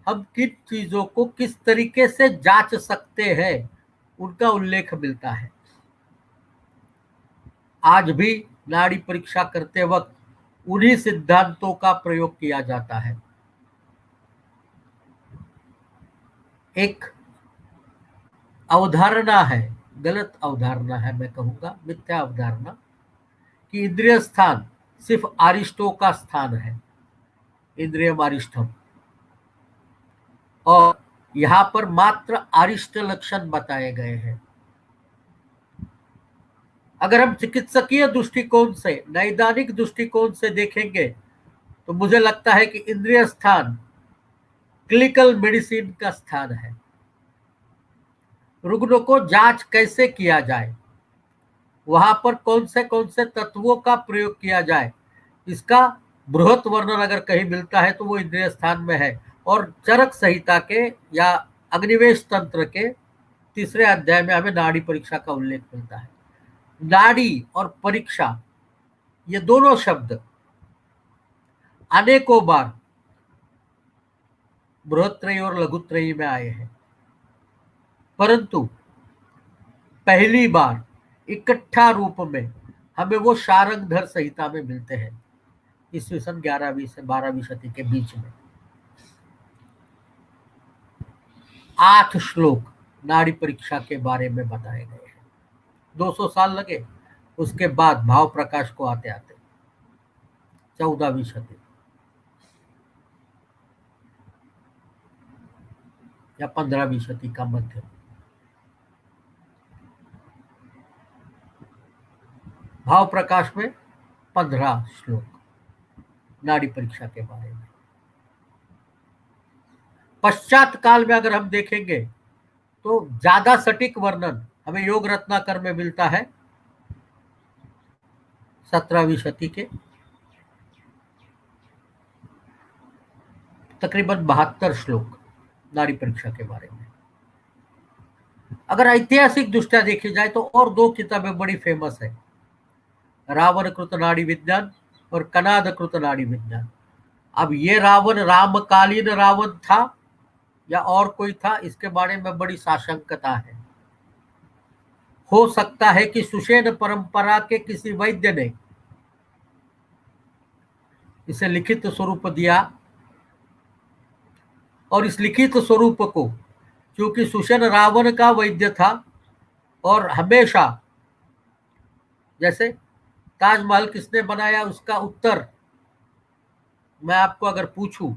हम किन चीजों को किस तरीके से जांच सकते हैं उनका उल्लेख मिलता है। आज भी नाड़ी परीक्षा करते वक्त उन्हीं सिद्धांतों का प्रयोग किया जाता है। एक अवधारणा है, गलत अवधारणा है, मैं कहूंगा मिथ्या अवधारणा, कि इंद्रिय स्थान सिर्फ अरिष्टों का स्थान है, इंद्रियम अरिष्टम, और यहां पर मात्र अरिष्ट लक्षण बताए गए हैं। अगर हम चिकित्सकीय दृष्टिकोण से, नैदानिक दृष्टिकोण से देखेंगे तो मुझे लगता है कि इंद्रिय स्थान क्लिनिकल मेडिसिन का स्थान है। रुग्ण को जांच कैसे किया जाए, वहां पर कौन से तत्वों का प्रयोग किया जाए, इसका बृहत वर्णन अगर कहीं मिलता है तो वो इंद्रिय स्थान में है। और चरक संहिता के या अग्निवेश तंत्र के तीसरे अध्याय में हमें नाड़ी परीक्षा का उल्लेख मिलता है। नाड़ी और परीक्षा ये दोनों शब्द अनेकों बार बृहत्त्रयी और लघुत्रयी में आए हैं, परंतु पहली बार इकट्ठा रूप में हमें वो शारंगधर संहिता में मिलते हैं, ईस्वी सन 11वीं से 12वीं शती के बीच में। 8 श्लोक नाड़ी परीक्षा के बारे में बताए गए हैं। 200 साल लगे उसके बाद भाव प्रकाश को आते आते 14वीं शती या 15वीं शती का मध्य। भाव प्रकाश में 15 श्लोक नाड़ी परीक्षा के बारे में। पश्चात काल में अगर हम देखेंगे तो ज्यादा सटीक वर्णन हमें योग रत्नाकर में मिलता है 17वीं शती के तकरीबन 72 श्लोक नाड़ी परीक्षा के बारे में। अगर ऐतिहासिक दृष्टया देखी जाए तो और दो किताबें बड़ी फेमस है, रावण कृत नाड़ी विज्ञान और कनाद कृत नाड़ी विज्ञान। अब ये रावण रामकालीन रावण था या और कोई था, इसके बारे में बड़ी साशंकता है। हो सकता है कि सुषेण परंपरा के किसी वैद्य ने इसे लिखित स्वरूप दिया और इस लिखित स्वरूप को, क्योंकि सुषेण रावण का वैद्य था और हमेशा जैसे ताजमहल किसने बनाया उसका उत्तर मैं आपको अगर पूछूं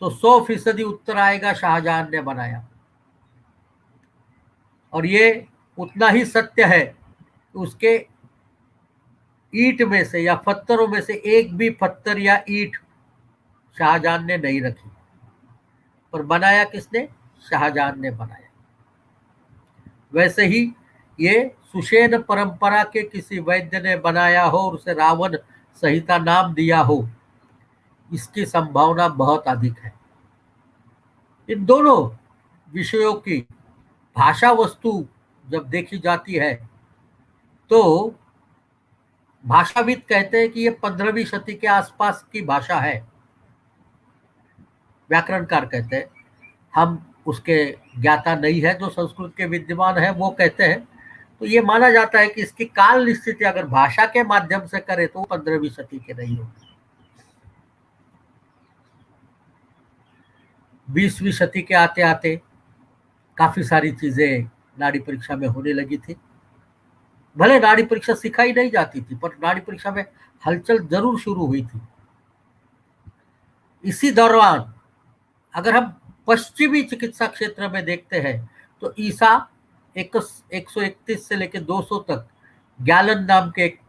तो 100% उत्तर आएगा शाहजहां ने बनाया। और ये उतना ही सत्य है कि उसके ईंट में से या पत्थरों में से एक भी पत्थर या ईंट शाहजहां ने नहीं रखी, पर बनाया किसने? शाहजहां ने बनाया। वैसे ही ये सुषेण परंपरा के किसी वैद्य ने बनाया हो और उसे रावण संहिता नाम दिया हो, इसकी संभावना बहुत अधिक है। इन दोनों विषयों की भाषा वस्तु जब देखी जाती है तो भाषाविद कहते हैं कि ये 15वीं शती के आसपास की भाषा है। व्याकरणकार कहते हैं, हम उसके ज्ञाता नहीं है, जो संस्कृत के विद्वान है वो कहते हैं। तो ये माना जाता है कि इसकी काल निश्चित अगर भाषा के माध्यम से करे तो 15वीं शती के नहीं होगी। 20वीं शती के आते आते काफी सारी चीजें नाड़ी परीक्षा में होने लगी थी। भले नाड़ी परीक्षा सिखाई नहीं जाती थी, पर नाड़ी परीक्षा में हलचल जरूर शुरू हुई थी। इसी दौरान अगर हम पश्चिमी चिकित्सा क्षेत्र में देखते हैं तो ईसा 131 से लेकर 200 तक गैलन नाम के एक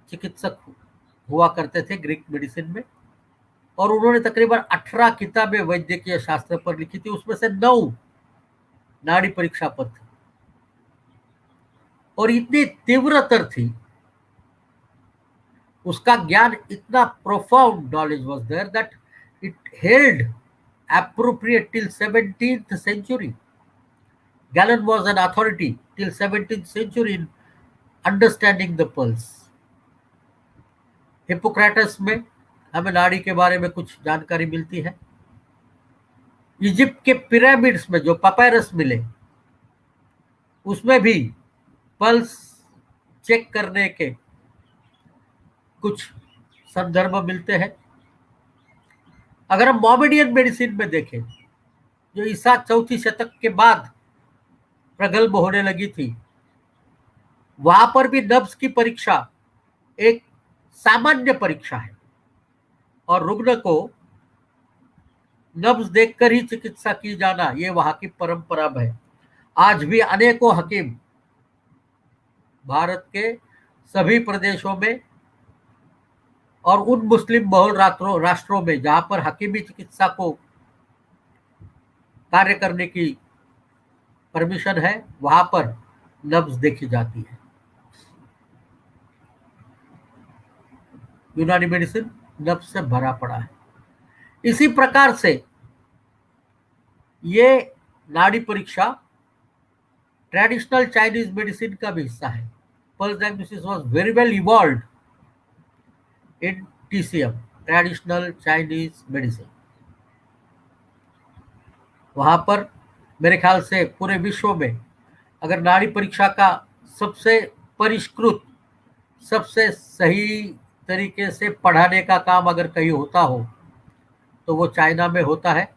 चिकित्सक हुआ करते थे ग्रीक मेडिसिन में, और उन्होंने तकरीबन 18 किताबें वैद्यकीय शास्त्र पर लिखी थी, उसमें से 9 नाड़ी परीक्षा पर थी। और इतनी तीव्रतर थी, उसका ज्ञान इतना profound knowledge was there that it held appropriate till 17th century. Galen was an authority till 17th century in understanding the pulse. Hippocrates में हमें नाड़ी के बारे में कुछ जानकारी मिलती है। इजिप्ट के पिरामिड्स में जो पपायरस मिले उसमें भी पल्स चेक करने के कुछ संदर्भ मिलते हैं। अगर हम मोमेडियन मेडिसिन में देखें जो ईसा 4वीं शतक के बाद प्रगल्भ होने लगी थी, वहां पर भी नब्ज की परीक्षा एक सामान्य परीक्षा है और रुग्ण को नब्ज देखकर ही चिकित्सा की जाना ये वहां की परंपरा है। आज भी अनेकों हकीम भारत के सभी प्रदेशों में और उन मुस्लिम बहुल राष्ट्रों में जहां पर हकीमी चिकित्सा को कार्य करने की परमिशन है, वहां पर नब्ज देखी जाती है। यूनानी मेडिसिन नब्ज से भरा पड़ा है। इसी प्रकार से ये नाड़ी परीक्षा ट्रेडिशनल चाइनीज मेडिसिन का भी हिस्सा है। Pulse diagnosis was very well evolved in TCM, traditional Chinese medicine. वहां पर मेरे ख्याल से पूरे विश्व में अगर नाड़ी परीक्षा का सबसे परिष्कृत, सबसे सही तरीके से पढ़ाने का काम अगर कहीं होता हो तो वो चाइना में होता है।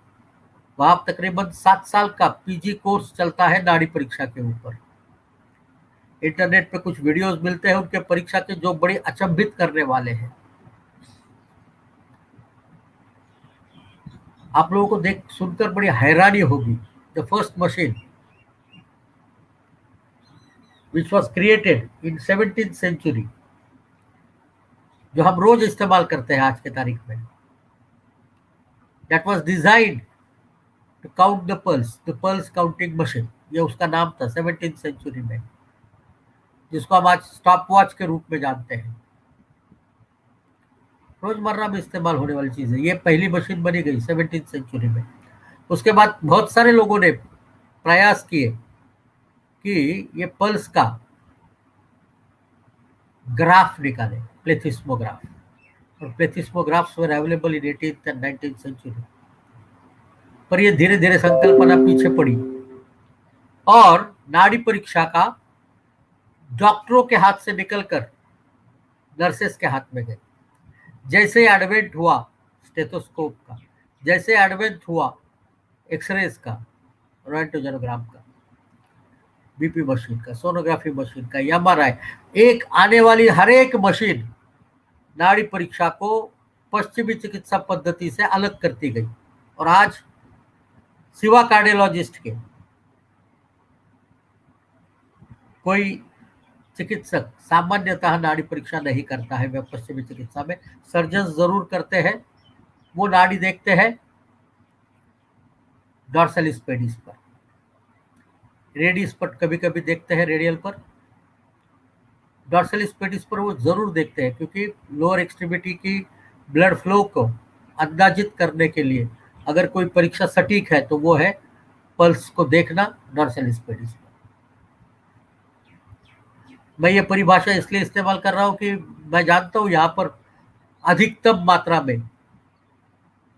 वहां तकरीबन 7 साल का पीजी कोर्स चलता है नाड़ी परीक्षा के ऊपर। इंटरनेट पे कुछ वीडियोस मिलते हैं उनके परीक्षा के जो बड़े अचंभित करने वाले हैं। आप लोगों को देख सुनकर बड़ी हैरानी होगी। The first machine which was created in 17th century, जो हम रोज इस्तेमाल करते हैं आज के तारीख में, that was designed count the pulse counting machine, ये उसका नाम था 17th सेंचुरी में, जिसको हम आज स्टॉप वॉच के रूप में जानते हैं। रोजमर्रा में इस्तेमाल होने वाली चीज है। ये पहली मशीन बनी गई 17th सेंचुरी में। उसके बाद बहुत सारे लोगों ने प्रयास किए कि ये पल्स का ग्राफ निकाले, प्लेथिस्मोग्राफ, और plethysmographs were available in 18th and 19th century. पर ये धीरे धीरे संकल्पना पीछे पड़ी और नाड़ी परीक्षा का डॉक्टरों के हाथ से निकलकर नर्सेस के हाथ में गई। जैसे एडवेंट हुआ स्टेथोस्कोप का, जैसे एडवेंट हुआ एक्सरेज का, रोएंटोजेनोग्राम का, बीपी मशीन का, सोनोग्राफी मशीन का, एमआरआई, एक आने वाली हर एक मशीन नाड़ी परीक्षा को पश्चिमी चिकित्सा पद्धति से अलग करती गई। और आज सिवा कार्डियोलॉजिस्ट के कोई चिकित्सक सामान्यतः नाड़ी परीक्षा नहीं करता है। वह पश्चिमी चिकित्सा में सर्जन जरूर करते हैं। वो नाड़ी देखते हैं डॉर्सलिस पेडिस पर, रेडियस पर कभी कभी देखते हैं, रेडियल पर। डॉर्सलिस पेडिस पर वो जरूर देखते हैं, क्योंकि लोअर एक्सट्रीमिटी की ब्लड फ्लो को अंदाजित करने के लिए अगर कोई परीक्षा सटीक है तो वो है पल्स को देखना डॉर्सलिस पेडिस पर। मैं ये परिभाषा इसलिए इस्तेमाल कर रहा हूं कि मैं जानता हूं यहाँ पर अधिकतम मात्रा में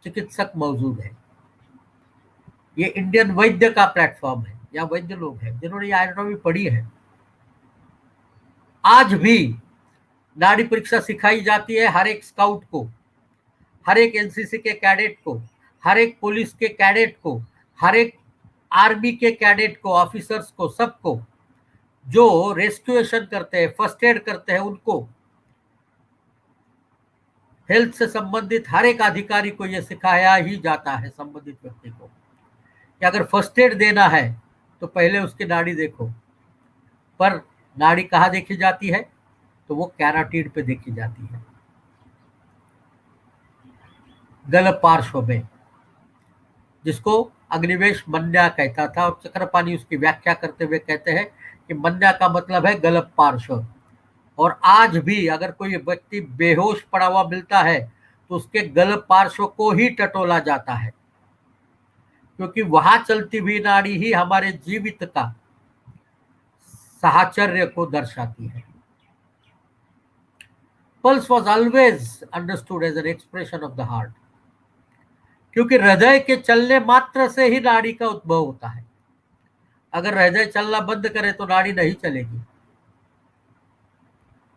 चिकित्सक मौजूद है। ये इंडियन वैद्य का प्लेटफॉर्म है, या वैद्य लोग हैं जिन्होंने ये एनाटॉमी पढ़ी है। आज भी नाड़ी परीक्षा सिखाई जाती है हर एक स्काउट को, हर एक एनसीसी के कैडेट को, हर एक पुलिस के कैडेट को, हर एक आर्मी के कैडेट को, ऑफिसर्स को, सबको जो रेस्क्यूएशन करते हैं, फर्स्ट एड करते हैं, उनको, हेल्थ से संबंधित हर एक अधिकारी को यह सिखाया ही जाता है संबंधित व्यक्ति को कि अगर फर्स्ट एड देना है तो पहले उसकी नाड़ी देखो। पर नाड़ी कहाँ देखी जाती है? तो वो कैरोटिड पे देखी जाती है, गल पार्श्व में, जिसको अग्निवेश मन्या कहता था। और चक्रपाणी उसकी व्याख्या करते हुए कहते हैं कि मन्या का मतलब है गलत पार्श्व। और आज भी अगर कोई व्यक्ति बेहोश पड़ा हुआ मिलता है तो उसके गलत पार्श्व को ही टटोला जाता है, क्योंकि वहां चलती हुई नाड़ी ही हमारे जीवित का साहचर्य को दर्शाती है। Pulse was always understood as an expression of the heart, क्योंकि हृदय के चलने मात्र से ही नाड़ी का उद्भव होता है। अगर हृदय चलना बंद करे तो नाड़ी नहीं चलेगी।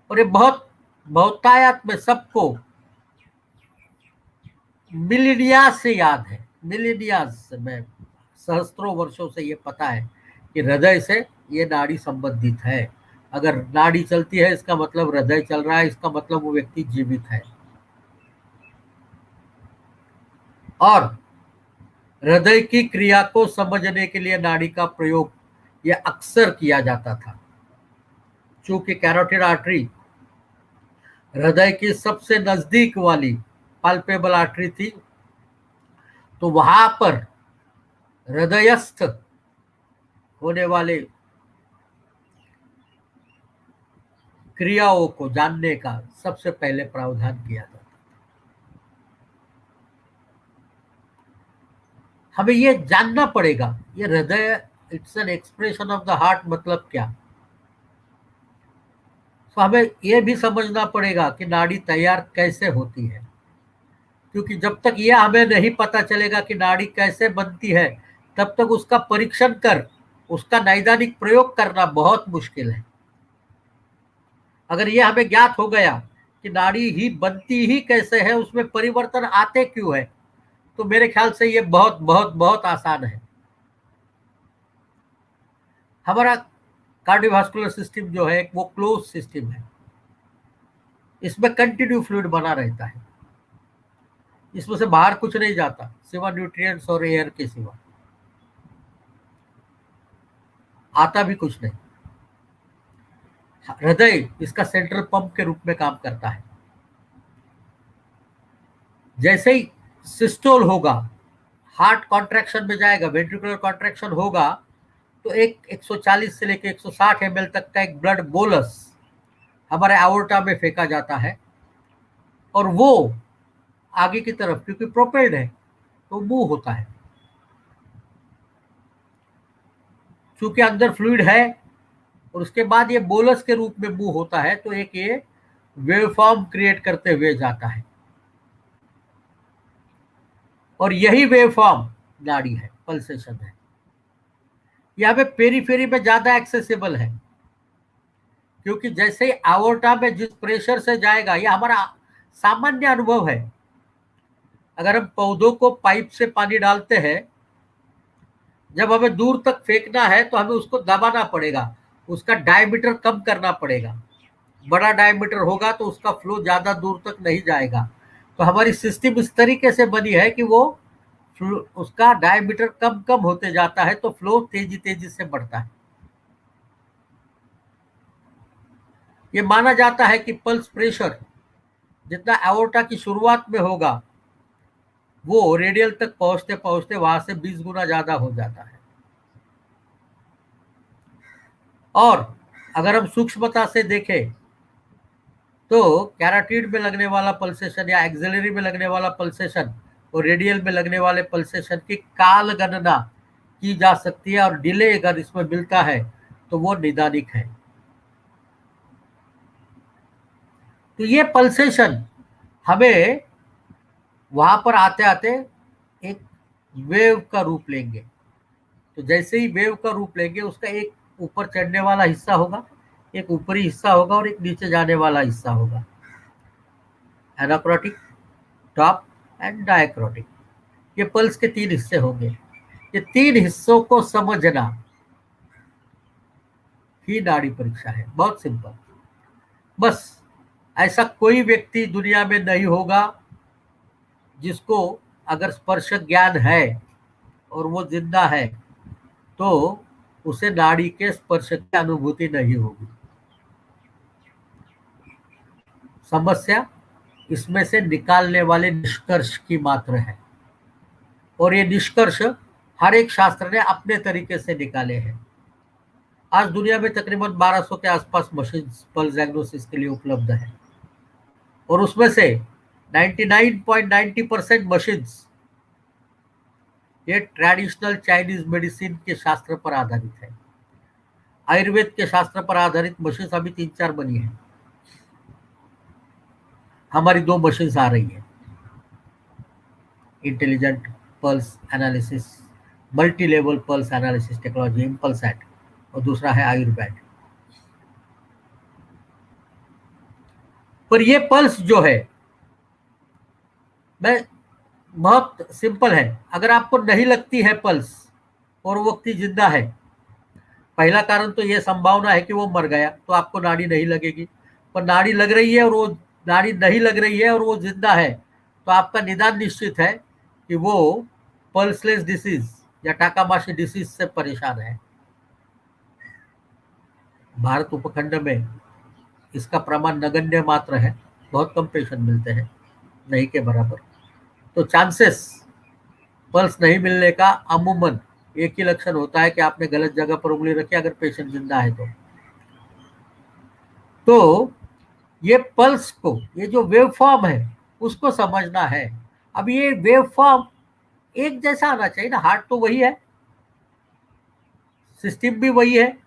और ये बहुतायत में सबको मिलिनियाज से याद है, मिलिनियाज में सहस्त्रों वर्षों से ये पता है कि हृदय से ये नाड़ी संबंधित है। अगर नाड़ी चलती है इसका मतलब हृदय चल रहा है, इसका मतलब वो व्यक्ति जीवित है। और हृदय की क्रिया को समझने के लिए नाड़ी का प्रयोग यह अक्सर किया जाता था। चूंकि कैरोटिड आर्टरी हृदय की सबसे नजदीक वाली पाल्पेबल आर्टरी थी, तो वहां पर हृदयस्थ होने वाले क्रियाओं को जानने का सबसे पहले प्रावधान किया जाता। हमें ये जानना पड़ेगा ये हृदय, it's an expression of the heart, मतलब क्या। तो हमें ये भी समझना पड़ेगा कि नाड़ी तैयार कैसे होती है, क्योंकि जब तक यह हमें नहीं पता चलेगा कि नाड़ी कैसे बनती है, तब तक उसका परीक्षण कर उसका नैदानिक प्रयोग करना बहुत मुश्किल है। अगर यह हमें ज्ञात हो गया कि नाड़ी ही बनती ही कैसे है, उसमें परिवर्तन आते क्यों है, तो मेरे ख्याल से ये बहुत बहुत बहुत आसान है। हमारा कार्डियोवास्कुलर सिस्टम जो है वो क्लोज सिस्टम है। इसमें कंटिन्यू फ्लूइड बना रहता है, इसमें से बाहर कुछ नहीं जाता सिवा न्यूट्रिएंट्स और एयर के सिवा, आता भी कुछ नहीं। हृदय इसका सेंट्रल पंप के रूप में काम करता है। जैसे ही सिस्टोल होगा, हार्ट कॉन्ट्रैक्शन में जाएगा, वेंट्रिकुलर कॉन्ट्रैक्शन होगा, तो एक 140 से लेकर 160 ml तक का एक ब्लड बोलस हमारे एओर्टा में फेंका जाता है, और वो आगे की तरफ, क्योंकि प्रोपेल्ड है तो मूव होता है। क्योंकि अंदर फ्लूइड है और उसके बाद ये बोलस के रूप में मूव होता है, तो एक ये वेवफॉर्म क्रिएट करते हुए जाता है, और यही वेवफॉर्म नाड़ी है, पल्सेशन है। यह हमें पेरीफेरी में ज्यादा एक्सेसिबल है, क्योंकि जैसे ही एओर्टा में जिस प्रेशर से जाएगा, यह हमारा सामान्य अनुभव है। अगर हम पौधों को पाइप से पानी डालते हैं, जब हमें दूर तक फेंकना है तो हमें उसको दबाना पड़ेगा, उसका डायमीटर कम करना पड़ेगा। बड़ा डायमीटर होगा तो उसका फ्लो ज्यादा दूर तक नहीं जाएगा। तो हमारी सिस्टम इस तरीके से बनी है कि वो उसका डायमीटर कम कम होते जाता है, तो फ्लो तेजी तेजी से बढ़ता है। ये माना जाता है कि पल्स प्रेशर जितना एओर्टा की शुरुआत में होगा, वो रेडियल तक पहुंचते पहुंचते वहां से 20 गुना ज्यादा हो जाता है। और अगर हम सूक्ष्मता से देखें तो कैरोटिड में लगने वाला पल्सेशन या एक्सिलरी में लगने वाला पल्सेशन और रेडियल में लगने वाले पल्सेशन की काल गणना की जा सकती है, और डिले अगर इसमें मिलता है तो वो निदानिक है। तो ये पल्सेशन हमें वहां पर आते आते एक वेव का रूप लेंगे। तो जैसे ही वेव का रूप लेंगे, उसका एक ऊपर चढ़ने वाला हिस्सा होगा, एक ऊपरी हिस्सा होगा और एक नीचे जाने वाला हिस्सा होगा। एनाक्रोटिक, टॉप एंड डायक्रोटिक, ये पल्स के 3 हिस्से होंगे। ये 3 हिस्सों को समझना ही नाड़ी परीक्षा है। बहुत सिंपल। बस ऐसा कोई व्यक्ति दुनिया में नहीं होगा जिसको अगर स्पर्श ज्ञान है और वो जिंदा है, तो उसे नाड़ी के स्पर्श की अनुभूति नहीं होगी। समस्या इसमें से निकालने वाले निष्कर्ष की मात्र है, और ये निष्कर्ष हर एक शास्त्र ने अपने तरीके से निकाले हैं। आज दुनिया में तकरीबन 1200 के आसपास मशीन पल्स डायग्नोसिस के लिए उपलब्ध है, और उसमें से 99.90% मशीन्स ये ट्रेडिशनल चाइनीज मेडिसिन के शास्त्र पर आधारित है। आयुर्वेद के शास्त्र पर आधारित मशीन अभी 3-4 बनी है। हमारी 2 मशीन्स आ रही है, intelligent pulse analysis, multi level pulse analysis technology, Impulsat, और दूसरा है आयुर्वेद। पर ये पल्स जो है, मैं बहुत सिंपल है। अगर आपको नहीं लगती है पल्स और वो व्यक्ति जिंदा है, पहला कारण तो ये संभावना है कि वो मर गया, तो आपको नाड़ी नहीं लगेगी। पर नाड़ी लग रही है और वो नाड़ी नहीं लग रही है और वो जिंदा है, तो आपका निदान निश्चित है कि वो पल्सलेस डिसीज या टाकामाशी डिसीज से परेशान है। भारत उपखंड में इसका प्रमाण नगण्य मात्र है, बहुत कम पेशेंट मिलते हैं, नहीं के बराबर। तो चांसेस पल्स नहीं मिलने का अमूमन एक ही लक्षण होता है कि आपने गलत जगह पर उंगली रखी, अगर पेशेंट जिंदा है तो ये पल्स को, ये जो वेव फॉर्म है उसको समझना है। अब ये वेव फॉर्म एक जैसा आना चाहिए ना, हार्ट तो वही है, सिस्टम भी वही है,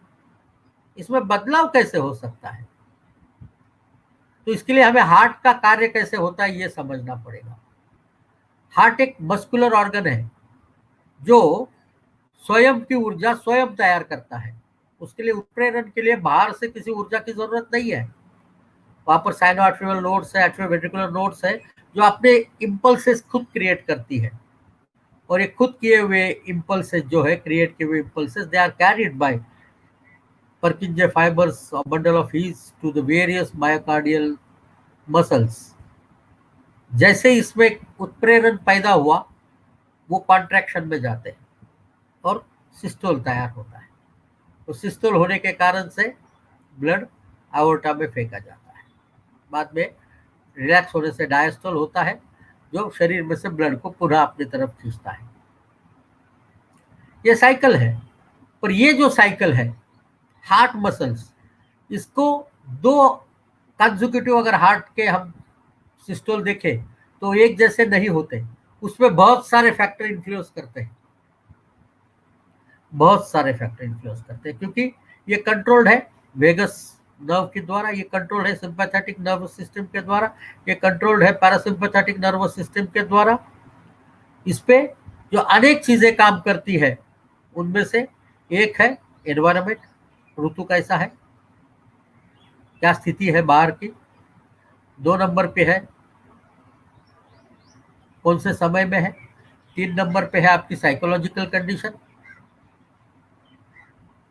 इसमें बदलाव कैसे हो सकता है? तो इसके लिए हमें हार्ट का कार्य कैसे होता है ये समझना पड़ेगा। हार्ट एक मस्कुलर ऑर्गन है जो स्वयं की ऊर्जा स्वयं तैयार करता है। उसके लिए उत्प्रेरण के लिए बाहर से किसी ऊर्जा की जरूरत नहीं है। वहां पर साइनो आर्टरियल नोड्स है, एट्रियोवेंट्रिकुलर नोड्स है, जो अपने इम्पल्सेस खुद क्रिएट करती है। और ये खुद किए हुए इम्पल्सेस जो है, क्रिएट किए हुए impulses, they are carried by Purkinje fibers or bundle of heat to the various myocardial muscles। जैसे इसमें उत्प्रेरण पैदा हुआ, वो कॉन्ट्रैक्शन में जाते हैं और सिस्टोल तैयार होता है। तो सिस्टोल होने के कारण से ब्लड एओर्टा में फेंका जाता है। बाद में रिलैक्स होने से डायस्टोल होता है, जो शरीर में से ब्लड को पुनः अपनी तरफ खींचता है। ये साइकिल है। पर ये जो साइकिल है हार्ट मसल्स, इसको दो कंसेक्यूटिव अगर हार्ट के हम सिस्टोल देखें तो एक जैसे नहीं होते, उसमें बहुत सारे फैक्टर इन्फ्लुएंस करते हैं, बहुत सारे फैक्टर इन्फ्लुएंस करते हैं, क्योंकि ये कंट्रोल्ड है वेगस नर्व के द्वारा, ये कंट्रोल्ड है सिंपैथेटिक नर्वस सिस्टम के द्वारा, ये कंट्रोल्ड है पैरासिम्पैथेटिक नर्वस सिस्टम के द्वारा। इस पे जो अनेक चीजें काम करती है उनमें से एक है एनवायरमेंट, ऋतु कैसा है, क्या स्थिति है बाहर की। 2 नंबर पे है कौन से समय में है। 3 नंबर पे है आपकी साइकोलॉजिकल कंडीशन।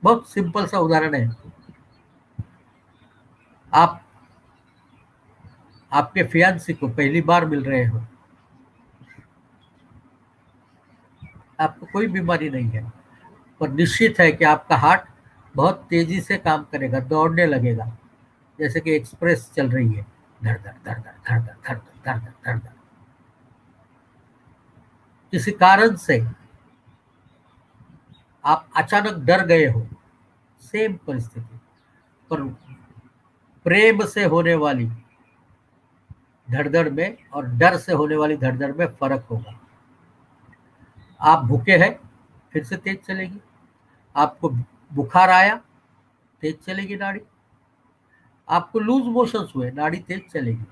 बहुत सिंपल सा उदाहरण है, आप आपके फियांसी को पहली बार मिल रहे हो, आपको कोई बीमारी नहीं है, पर निश्चित है कि आपका हार्ट बहुत तेजी से काम करेगा, दौड़ने लगेगा, जैसे कि एक्सप्रेस चल रही है, धड़ धड़ धड़ धड़ धड़ धड़ धड़ धड़ धड़ धड़ धड़। किसी कारण से आप अचानक डर गए हो, सेम परिस्थिति, पर प्रेम से होने वाली धड़धड़ में और डर से होने वाली धड़धड़ में फर्क होगा। आप भूखे हैं, फिर से तेज चलेगी। आपको बुखार आया, तेज चलेगी नाड़ी। आपको लूज मोशंस हुए, नाड़ी तेज चलेगी।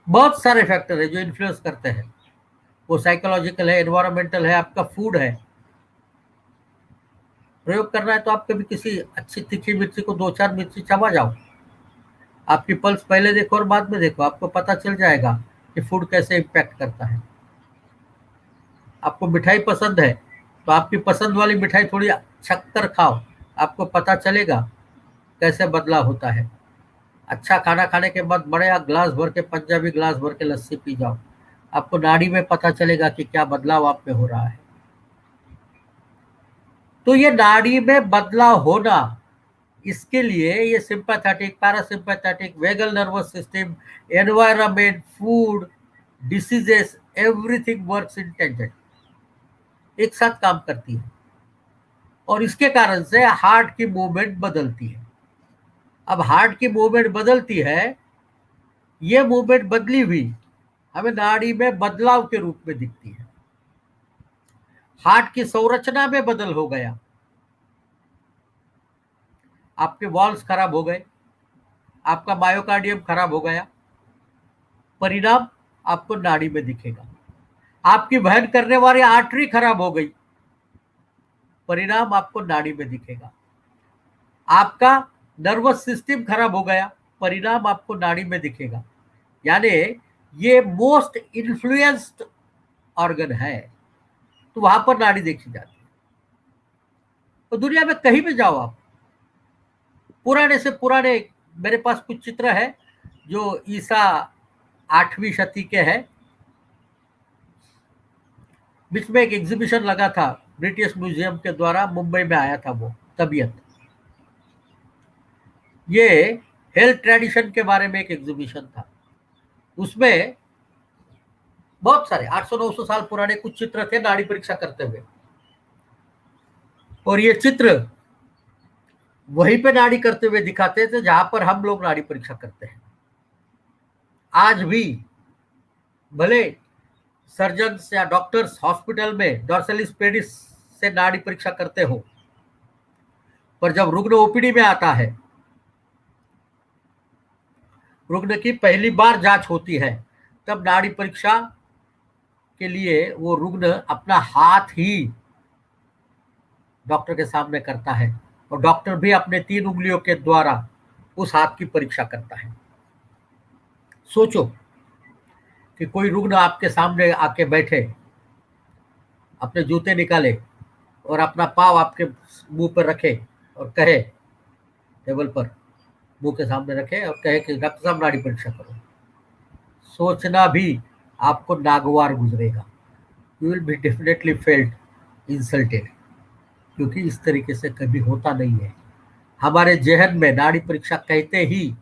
बहुत सारे फैक्टर है जो इन्फ्लुएंस करते हैं, वो साइकोलॉजिकल है, एनवायरमेंटल है, आपका फूड है। प्रयोग करना है तो आप कभी किसी अच्छी तीखी मिर्ची को 2-4 मिर्ची चबा जाओ, आपकी पल्स पहले देखो और बाद में देखो, आपको पता चल जाएगा कि फूड कैसे इम्पैक्ट करता है। आपको मिठाई पसंद है तो आपकी पसंद वाली मिठाई थोड़ी छक्कर खाओ, आपको पता चलेगा कैसे बदलाव होता है। अच्छा खाना खाने के बाद बड़े ग्लास भर के, पंजाबी ग्लास भर के लस्सी पी जाओ, आपको नाड़ी में पता चलेगा कि क्या बदलाव आप में हो रहा है। तो ये नाड़ी में बदलाव होना, इसके लिए ये sympathetic, parasympathetic, vagal nervous system, environment, food, diseases, everything works in tangent, एक साथ काम करती है, और इसके कारण से हार्ट की मूवमेंट बदलती है। अब हार्ट की मूवमेंट बदलती है, ये मूवमेंट बदली हुई हमें नाड़ी में बदलाव के रूप में दिखती है। हार्ट की संरचना में बदल हो गया, आपके वॉल्स खराब हो गए, आपका मायोकार्डियम खराब हो गया, परिणाम आपको नाड़ी में दिखेगा। आपकी वहन करने वाली आर्टरी खराब हो गई, परिणाम आपको नाड़ी में दिखेगा। आपका नर्वस सिस्टम खराब हो गया, परिणाम आपको नाड़ी में दिखेगा। यानी ये मोस्ट इन्फ्लुएंस्ड ऑर्गन है, तो वहां पर नाड़ी देखी जाती है। तो दुनिया में कहीं भी जाओ आप, पुराने से पुराने, मेरे पास कुछ चित्र है जो ईसा 8वीं शती के हैं। बीच में एक एग्जीबिशन लगा था ब्रिटिश म्यूजियम के द्वारा, मुंबई में आया था वो, तबीयत। ये हेल्थ ट्रेडिशन के बारे में एक एग्जीबिशन था, उसमें बहुत सारे 800-900 साल पुराने कुछ चित्र थे नाड़ी परीक्षा करते हुए, और ये चित्र वहीं पे नाड़ी करते हुए दिखाते थे जहां पर हम लोग नाड़ी परीक्षा करते हैं। आज भी भले सर्जन्स या डॉक्टर्स हॉस्पिटल में डॉर्सलिस पेडिस से नाड़ी परीक्षा करते हो, पर जब रुग्ण ओपीडी में आता है, रुग्ण की पहली बार जांच होती है, तब नाड़ी परीक्षा के लिए वो रुग्ण अपना हाथ ही डॉक्टर के सामने करता है, और डॉक्टर भी अपने 3 उंगलियों के द्वारा उस हाथ की परीक्षा करता है। सोचो कि कोई रुग्ण आपके सामने आके बैठे, अपने जूते निकाले और अपना पाँव आपके मुंह पर रखे और कहे, टेबल पर मुंह के सामने रखे और कहे कि डॉक्टर साहब नाड़ी परीक्षा करो। सोचना भी आपको नागवार गुजरेगा, you will be definitely felt insulted, क्योंकि इस तरीके से कभी होता नहीं है। हमारे जहन में नाड़ी परीक्षा कहते ही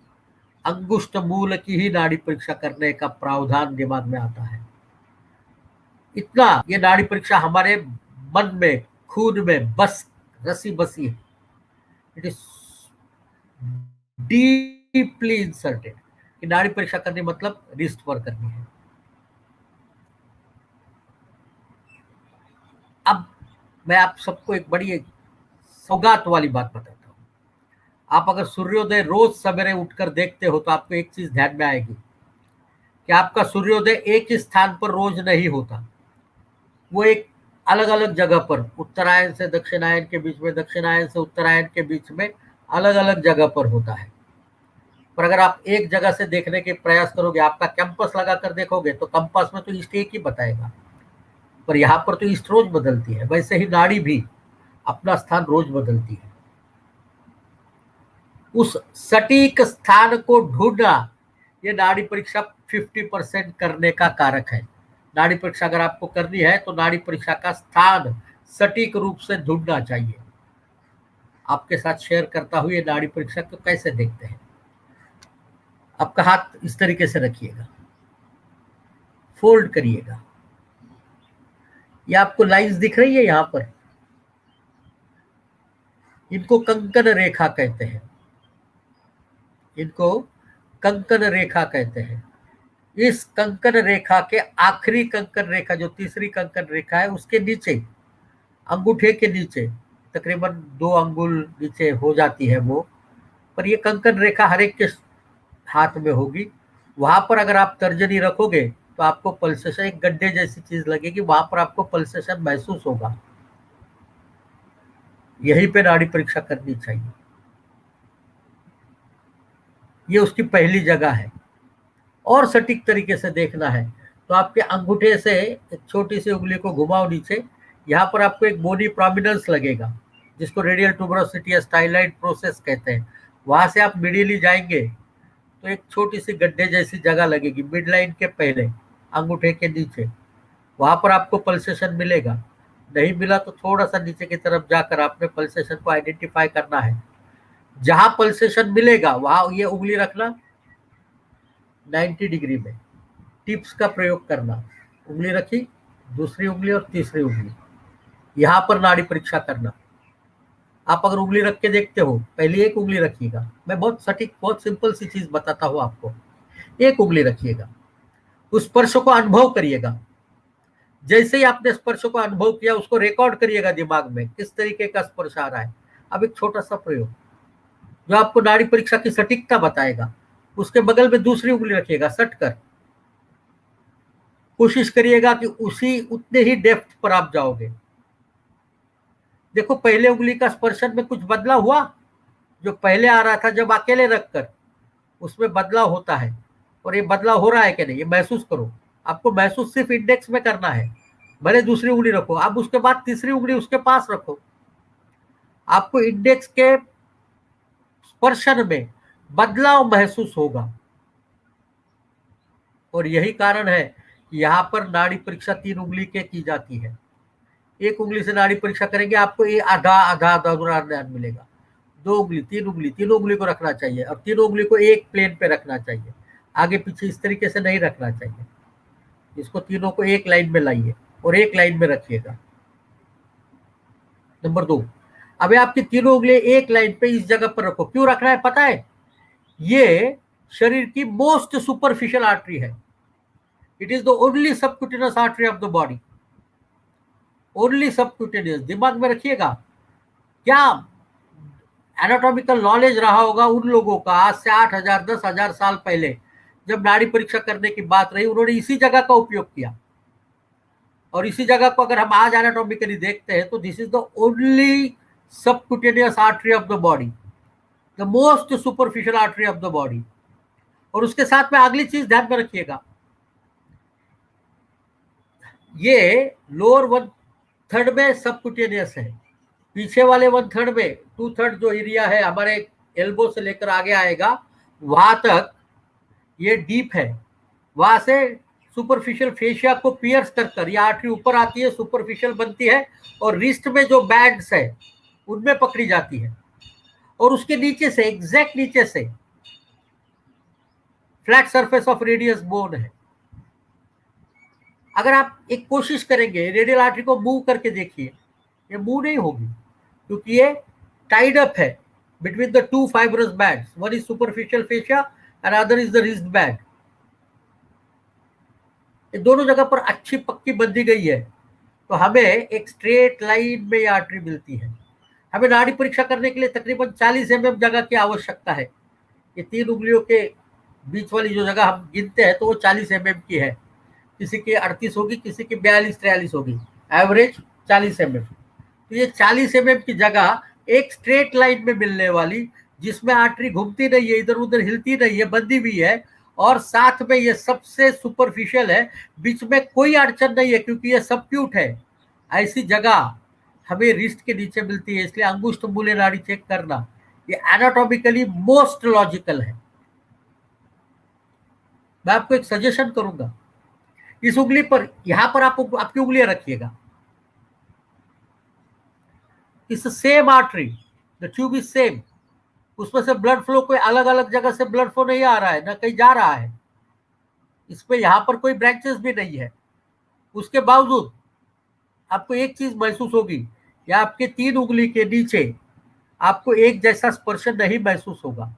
अंगुष्ठ मूल की ही नाड़ी परीक्षा करने का प्रावधान दिमाग में आता है। इतना ये नाड़ी परीक्षा हमारे मन में, खून में बस रसी बसी है। इट इज डीपली इंसर्टेड कि नाड़ी परीक्षा करनी मतलब रिस्ट पर करनी है। अब मैं आप सबको एक बड़ी सौगात वाली बात बताता हूँ। आप अगर सूर्योदय रोज सवेरे उठकर देखते हो तो आपको एक चीज ध्यान में आएगी कि आपका सूर्योदय एक ही स्थान पर रोज नहीं होता, वो एक अलग अलग जगह पर, उत्तरायण से दक्षिणायन के बीच में, दक्षिणायन से उत्तरायण के बीच में अलग अलग जगह पर होता है। पर अगर आप एक जगह से देखने के प्रयास करोगे, आपका कैंपस लगाकर देखोगे तो कंपास में तो ईस्ट एक ही बताएगा, पर यहाँ पर तो ईस्ट रोज बदलती है। वैसे ही नाड़ी भी अपना स्थान रोज बदलती है। उस सटीक स्थान को ढूंढना, ये नाड़ी परीक्षा 50% करने का कारक है। नाड़ी परीक्षा अगर आपको करनी है तो नाड़ी परीक्षा का स्थान सटीक रूप से ढूंढना चाहिए। आपके साथ शेयर करता हूं ये नाड़ी परीक्षा को कैसे देखते हैं। आपका हाथ इस तरीके से रखिएगा, फोल्ड करिएगा। ये आपको लाइंस दिख रही है यहां पर, इनको कंकण रेखा कहते हैं। इनको कंकण रेखा कहते हैं। इस कंकण रेखा के आखिरी कंकण रेखा, जो तीसरी कंकण रेखा है, उसके नीचे, अंगूठे के नीचे, तकरीबन 2 अंगुल नीचे हो जाती है वो, पर ये कंकण रेखा हर एक के हाथ में होगी। वहां पर अगर आप तर्जनी रखोगे तो आपको पल्सेशन, एक गड्ढे जैसी चीज लगेगी, वहां पर आपको पल्सेशन महसूस होगा। यहीं पे नाड़ी परीक्षा करनी चाहिए। ये उसकी पहली जगह है। और सटीक तरीके से देखना है तो आपके अंगूठे से एक छोटी सी उंगली को घुमाओ नीचे, यहाँ पर आपको एक बोनी प्रोमिनेंस लगेगा, जिसको रेडियल ट्यूबरोसिटी या स्टाइलाइट प्रोसेस कहते हैं। वहां से आप मिडिली जाएंगे तो एक छोटी सी गड्ढे जैसी जगह लगेगी, मिड लाइन के पहले, अंगूठे के नीचे। वहां पर आपको पल्सेशन मिलेगा। नहीं मिला तो थोड़ा सा नीचे की तरफ जाकर आपने पल्सेशन को आइडेंटिफाई करना है। जहां पल्सेशन मिलेगा वहां ये उंगली रखना 90 डिग्री में, टिप्स का प्रयोग करना। उंगली रखी, दूसरी उंगली और तीसरी उंगली, यहां पर नाड़ी परीक्षा करना। आप अगर उंगली रख के देखते हो, पहले एक उंगली रखिएगा। मैं बहुत सटीक, बहुत सिंपल सी चीज बताता हूं आपको। एक उंगली रखिएगा, उस स्पर्श को अनुभव करिएगा। जैसे ही आपने स्पर्श को अनुभव किया, उसको रिकॉर्ड करिएगा दिमाग में, किस तरीके का स्पर्श आ रहा है। अब एक छोटा सा प्रयोग जो आपको नाड़ी परीक्षा की सटीकता बताएगा। उसके बगल में दूसरी उंगली रखिएगा, सट कर कोशिश करिएगा कि उसी उतने ही डेप्थ पर आप जाओगे। देखो पहले उंगली का स्पर्शन में कुछ बदलाव हुआ, जो पहले आ रहा था जब अकेले रखकर, उसमें बदलाव होता है। और ये बदलाव हो रहा है कि नहीं, ये महसूस करो। आपको महसूस सिर्फ इंडेक्स में करना है। भले दूसरी उंगली रखो, अब उसके बाद तीसरी उंगली उसके पास रखो। आपको इंडेक्स के स्पर्शन में बदलाव महसूस होगा। और यही कारण है कि यहाँ पर नाड़ी परीक्षा 3 उंगली के की जाती है। एक उंगली से नाड़ी परीक्षा करेंगे, आपको ये आधा आधा अधूरा ज्ञान मिलेगा। 2 उंगली, 3 उंगली, तीनों उंगली को रखना चाहिए और तीनों उंगली को एक प्लेन पे रखना चाहिए। आगे पीछे इस तरीके से नहीं रखना चाहिए। इसको तीनों को एक लाइन में लाइए और एक लाइन में रखिएगा। नंबर 2, अभी आपकी तीनों उंगली एक लाइन पे इस जगह पर रखो। क्यों रखना है पता है? ये शरीर की मोस्ट सुपरफिशियल आर्टरी है। It is the only subcutaneous artery of the body. Only subcutaneous, दिमाग में रखिएगा। क्या एनाटॉमिकल नॉलेज रहा होगा उन लोगों का आज से 8,000 10,000 साल पहले, जब नाड़ी परीक्षा करने की बात रही, उन्होंने इसी जगह का उपयोग किया। और इसी जगह को अगर हम आज एनाटॉमिकली देखते हैं तो this is the only subcutaneous artery of the body, the most superficial artery of the body. और उसके साथ में अगली चीज ध्यान में रखिएगा, ये लोअर 1/3 में सबक्यूटेनियस है, पीछे वाले 1/3 में 2/3 जो एरिया है हमारे एल्बो से लेकर आगे आएगा, वहां तक ये डीप है। वहां से सुपरफिशियल फेशिया को पियर्स कर ये आर्टरी ऊपर आती है, सुपरफिशियल बनती है और रिस्ट में जो बैंड्स है उनमें पकड़ी जाती है। और उसके नीचे से, एग्जैक्ट नीचे से flat surface of radius bone है। अगर आप एक कोशिश करेंगे रेडियल आर्टरी को मूव करके देखिए, ये मूव नहीं होगी, क्योंकि ये टाइड अप है between the two fibrous bands. One is superficial fascia and other is the wrist band. ये दोनों जगह पर अच्छी पक्की बंधी गई है, तो हमें एक स्ट्रेट लाइन में ये आर्टरी मिलती है। हमें नाड़ी परीक्षा करने के लिए तकरीबन 40 mm जगह की आवश्यकता है। ये 3 उंगलियों के बीच वाली जो जगह हम गिनते हैं तो वो 40 mm की है, किसी की 38 होगी, किसी की 42-43 होगी, एवरेज 40 mm। तो ये 40 mm की जगह एक स्ट्रेट लाइन में मिलने वाली, जिसमें आर्टरी घूमती नहीं है, इधर उधर हिलती नहीं है, बंधी हुई है, और साथ में ये सबसे सुपरफिशियल है, बीच में कोई अड़चन नहीं है क्योंकि ये सबक्यूट है। ऐसी जगह हमें रिस्ट के नीचे मिलती है, इसलिए अंगुष्ठ मूल्य नाड़ी चेक करना ये एनाटॉमिकली मोस्ट लॉजिकल है। मैं आपको एक सजेशन करूंगा, इस उंगली पर, यहां पर आप आपकी उंगलियां रखिएगा, इस same artery, the tube is same, उसमें से ब्लड फ्लो कोई अलग अलग जगह से ब्लड फ्लो नहीं आ रहा है, ना कहीं जा रहा है, इसमें यहां पर कोई ब्रांचेस भी नहीं है। उसके बावजूद आपको एक चीज महसूस होगी, या आपके 3 उंगली के नीचे आपको एक जैसा स्पर्श नहीं महसूस होगा,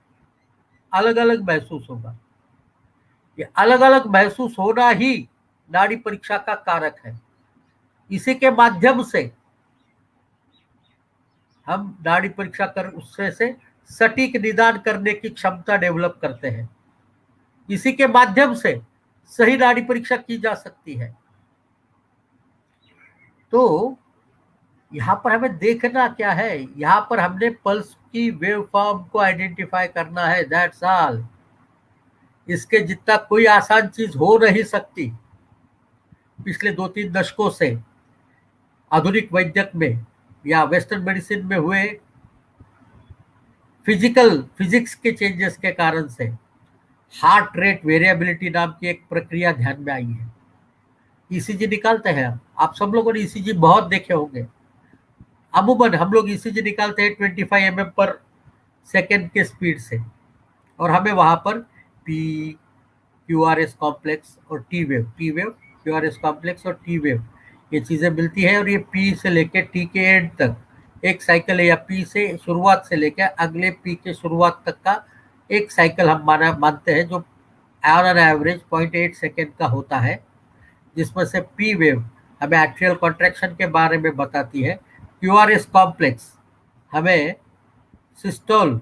अलग अलग महसूस होगा। ये अलग अलग महसूस होना ही नाड़ी परीक्षा का कारक है। इसी के माध्यम से हम नाड़ी परीक्षा कर उससे से सटीक निदान करने की क्षमता डेवलप करते हैं। इसी के माध्यम से सही नाड़ी परीक्षा की जा सकती है। तो यहां पर हमें देखना क्या है, यहां पर हमने पल्स की वेव फॉर्म को आइडेंटिफाई करना है, दैट्स ऑल। इसके जितना कोई आसान चीज हो नहीं सकती। पिछले 2-3 दशकों से आधुनिक वैद्यक में या वेस्टर्न मेडिसिन में हुए फिजिक्स के चेंजेस के कारण से हार्ट रेट वेरिएबिलिटी नाम की एक प्रक्रिया ध्यान में आई है। ईसीजी निकालते हैं आप सब लोगों ने ईसीजी बहुत देखे होंगे। अमूमन हम लोग ईसीजी निकालते हैं 25 mm पर सेकेंड के स्पीड से, और हमें वहां पर पी, क्यूआरएस कॉम्प्लेक्स और टी वेव, क्यूआरएस कॉम्प्लेक्स और टी वेव, ये चीजें मिलती है। और ये पी से लेकर टी के एंड तक एक साइकिल है, या पी से शुरुआत से लेकर अगले पी के शुरुआत तक का एक साइकिल हम मानते हैं, जो ऑन एवरेज 0.8 सेकेंड का होता है, जिसमें से पी वेव हमें एट्रियल कॉन्ट्रैक्शन के बारे में बताती है, क्यूआरएस कॉम्प्लेक्स हमें सिस्टोल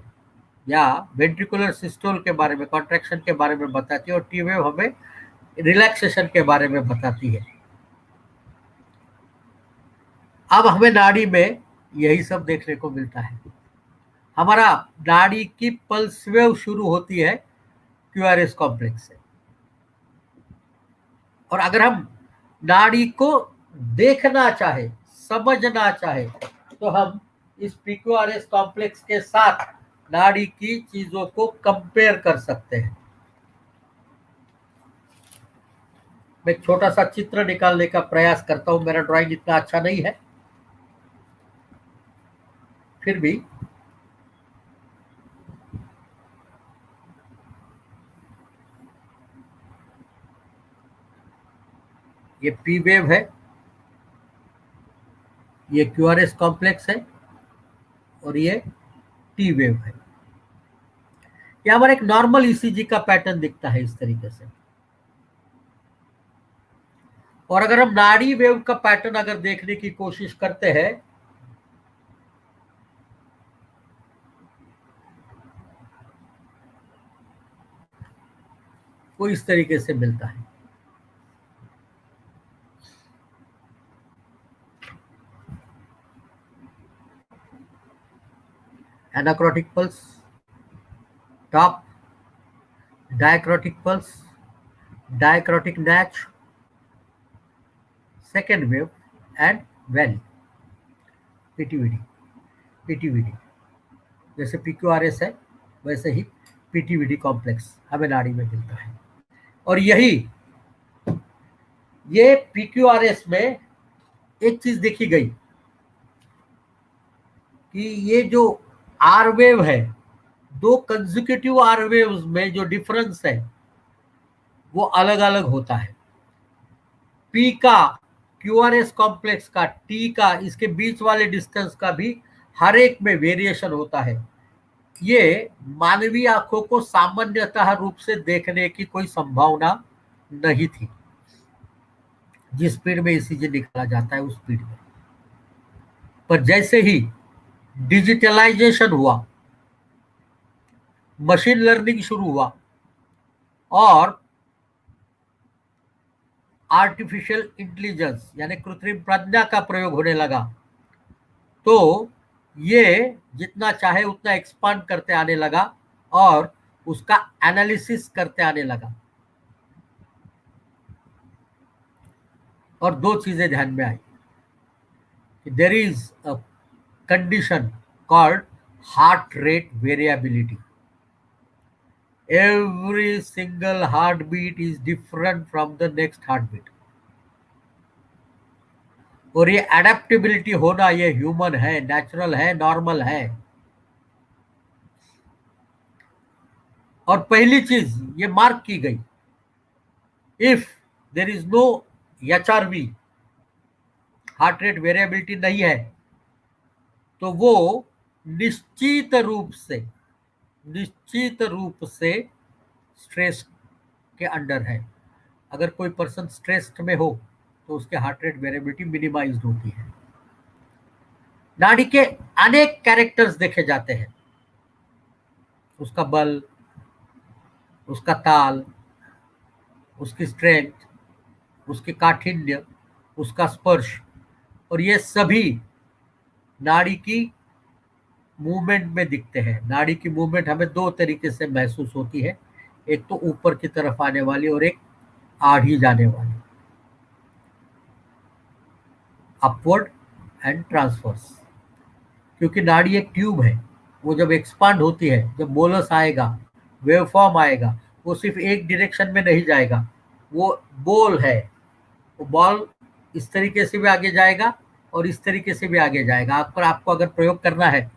या वेंट्रिकुलर सिस्टोल के बारे में, कॉन्ट्रैक्शन के बारे में बताती है, और टी वेव हमें रिलैक्सेशन के बारे में बताती है। अब हमें नाड़ी में यही सब देखने को मिलता है। हमारा नाड़ी की पल्स वेव शुरू होती है क्यूआरएस कॉम्प्लेक्स से, और अगर हम नाड़ी को देखना चाहे, समझना चाहे, तो हम इस पीक्यूआरएस कॉम्प्लेक्स के साथ नाड़ी की चीजों को कंपेयर कर सकते हैं। मैं एक छोटा सा चित्र निकालने का प्रयास करता हूं, मेरा ड्राइंग इतना अच्छा नहीं है, फिर भी ये पी वेव है, ये क्यूआरएस कॉम्प्लेक्स है, और ये टी वेव है। ये हमारा एक नॉर्मल ईसीजी का पैटर्न दिखता है इस तरीके से। और अगर हम नाड़ी वेव का पैटर्न अगर देखने की कोशिश करते हैं, वो इस तरीके से मिलता है। Anacrotic pulse, top, dicrotic pulse, dicrotic notch, second wave and valley, PTVD. जैसे पीक्यूआरएस है वैसे ही पीटीवीडी कॉम्प्लेक्स हमें नाड़ी में मिलता है। और ये पीक्यूआरएस में एक चीज देखी गई कि ये जो आर वेव है, 2 कंसेक्यूटिव आर वेव्स में जो डिफरेंस है वो अलग अलग होता है। पी का, क्यूआरएस कॉम्प्लेक्स का, टी का, इसके बीच वाले डिस्टेंस का भी हर एक में वेरिएशन होता है। ये मानवीय आंखों को सामान्यतः रूप से देखने की कोई संभावना नहीं थी। जिस स्पीड में ईसीजी निकाला जाता है उस स्पीड में, पर जैसे ही डिजिटलाइजेशन हुआ, मशीन लर्निंग शुरू हुआ और आर्टिफिशियल इंटेलिजेंस यानी कृत्रिम प्रज्ञा का प्रयोग होने लगा, तो ये जितना चाहे उतना एक्सपांड करते आने लगा और उसका एनालिसिस करते आने लगा। और दो चीजें ध्यान में आई कि there is a condition called heart rate variability. Every single heartbeat is different from the next heartbeat. और ये एडेप्टेबिलिटी होना ये ह्यूमन है, नेचुरल है, नॉर्मल है। और पहली चीज ये मार्क की गई, if there is no HRV, heart rate variability नहीं है, तो वो निश्चित रूप से स्ट्रेस के अंडर है। अगर कोई पर्सन स्ट्रेस्ड में हो तो उसके हार्ट रेट वेरिएबिलिटी मिनिमाइज्ड होती है। नाड़ी के अनेक कैरेक्टर्स देखे जाते हैं, उसका बल, उसका ताल, उसकी स्ट्रेंथ, उसकी काठिन्य, उसका स्पर्श, और ये सभी नाड़ी की मूवमेंट में दिखते हैं। नाड़ी की मूवमेंट हमें दो तरीके से महसूस होती है, एक तो ऊपर की तरफ आने वाली और एक आड़ी जाने वाली, अपवर्ड एंड ट्रांसवर्स। क्योंकि नाड़ी एक ट्यूब है, वो जब एक्सपांड होती है, जब बोलस आएगा, वेवफॉर्म आएगा, वो सिर्फ एक डायरेक्शन में नहीं जाएगा, वो बॉल है, वो बॉल इस तरीके से भी आगे जाएगा और इस तरीके से भी आगे जाएगा। आपको अगर प्रयोग करना है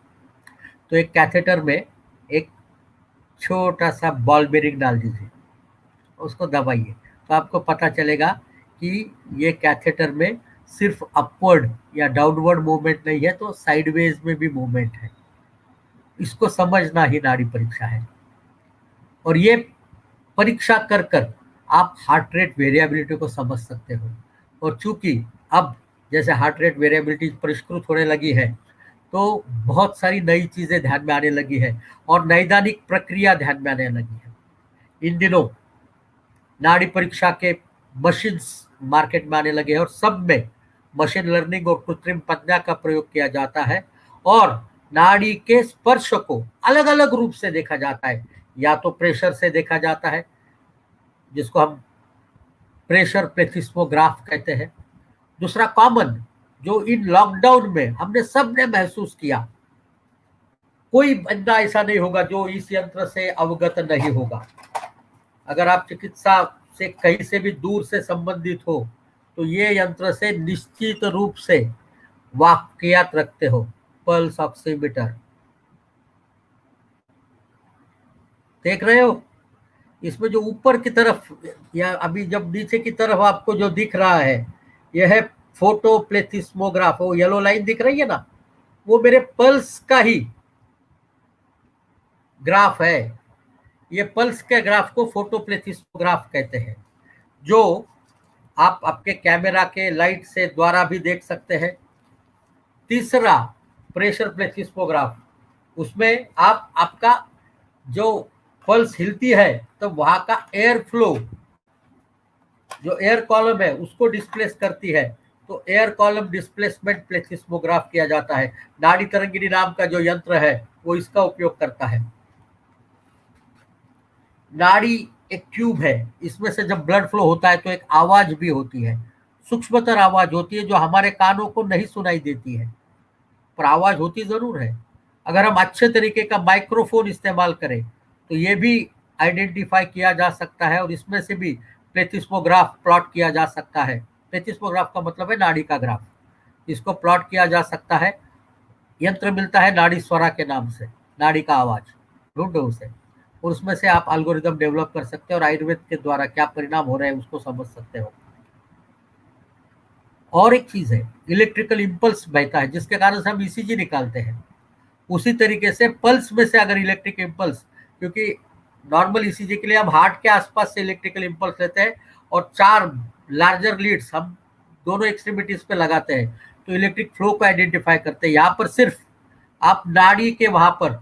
तो एक कैथेटर में एक छोटा सा बॉल बेरिंग डाल दीजिए, उसको दबाइए, तो आपको पता चलेगा कि ये कैथेटर में सिर्फ अपवर्ड या डाउनवर्ड मूवमेंट नहीं है, तो साइडवेज में भी मूवमेंट है। इसको समझना ही नाड़ी परीक्षा है। और ये परीक्षा कर कर आप हार्ट रेट वेरिएबिलिटी को समझ सकते हो। और चूंकि अब जैसे हार्ट रेट वेरिएबिलिटी परिष्कृत होने लगी है, तो बहुत सारी नई चीजें ध्यान में आने लगी है और नैदानिक प्रक्रिया ध्यान में आने लगी है। इन दिनों नाड़ी परीक्षा के मशीन्स मार्केट में आने लगे हैं और सब में मशीन लर्निंग और कृत्रिम प्रज्ञा का प्रयोग किया जाता है और नाड़ी के स्पर्श को अलग अलग रूप से देखा जाता है। या तो प्रेशर से देखा जाता है, जिसको हम प्रेशर प्लेथिस्मोग्राफ कहते हैं। दूसरा कॉमन, जो इन लॉकडाउन में हमने सबने महसूस किया, कोई बंदा ऐसा नहीं होगा जो इस यंत्र से अवगत नहीं होगा। अगर आप चिकित्सा से कहीं से भी दूर से संबंधित हो तो ये यंत्र से निश्चित रूप से वाकियात रखते हो। पल्स ऑक्सीमीटर देख रहे हो, इसमें जो ऊपर की तरफ या अभी जब नीचे की तरफ आपको जो दिख रहा है, यह है फोटोप्लेथिस्मोग्राफ। वो येलो लाइन दिख रही है ना, वो मेरे पल्स का ही ग्राफ है। ये पल्स के ग्राफ को फोटोप्लेथिस्मोग्राफ कहते हैं, जो आप आपके कैमरा के लाइट से द्वारा भी देख सकते हैं। तीसरा प्रेशर प्लेथिस्मोग्राफ, उसमें आप आपका जो पल्स हिलती है तो वहां का एयर फ्लो, जो एयर कॉलम है उसको डिस्प्लेस करती है, तो एयर कॉलम डिस्प्लेसमेंट प्लेथिस्मोग्राफ किया जाता है। नाड़ी तरंगिणी नाम का जो यंत्र है वो इसका उपयोग करता है। नाड़ी एक ट्यूब है, इसमें से जब ब्लड फ्लो होता है तो एक आवाज भी होती है, सूक्ष्मतर आवाज होती है जो हमारे कानों को नहीं सुनाई देती है, पर आवाज होती जरूर है। अगर हम अच्छे तरीके का माइक्रोफोन इस्तेमाल करें तो ये भी आइडेंटिफाई किया जा सकता है और इसमें से भी प्लेथिस्मोग्राफ प्लॉट किया जा सकता है। प्लेथिस्मोग्राफ का मतलब है नाड़ी का ग्राफ, इसको प्लॉट किया जा सकता है। यंत्र मिलता है नाड़ी स्वरा के नाम से, नाड़ी का आवाज, ढूंढो उसे, और उसमें से आप एल्गोरिदम डेवलप कर सकते हो और आयुर्वेद के द्वारा क्या परिणाम हो रहे हैं उसको समझ सकते हो। और एक चीज है, इलेक्ट्रिकल इम्पल्स बहता है जिसके कारण से हम ईसीजी निकालते हैं। उसी तरीके से पल्स में से अगर इलेक्ट्रिक इम्पल्स, क्योंकि नॉर्मल ईसीजी के लिए हम हार्ट के आसपास से इलेक्ट्रिकल इम्पल्स लेते हैं और 4 लार्जर लीड्स हम दोनों एक्सट्रीमिटीज पे लगाते हैं, तो इलेक्ट्रिक फ्लो को आइडेंटिफाई करते हैं। यहाँ पर सिर्फ आप नाड़ी के वहां पर,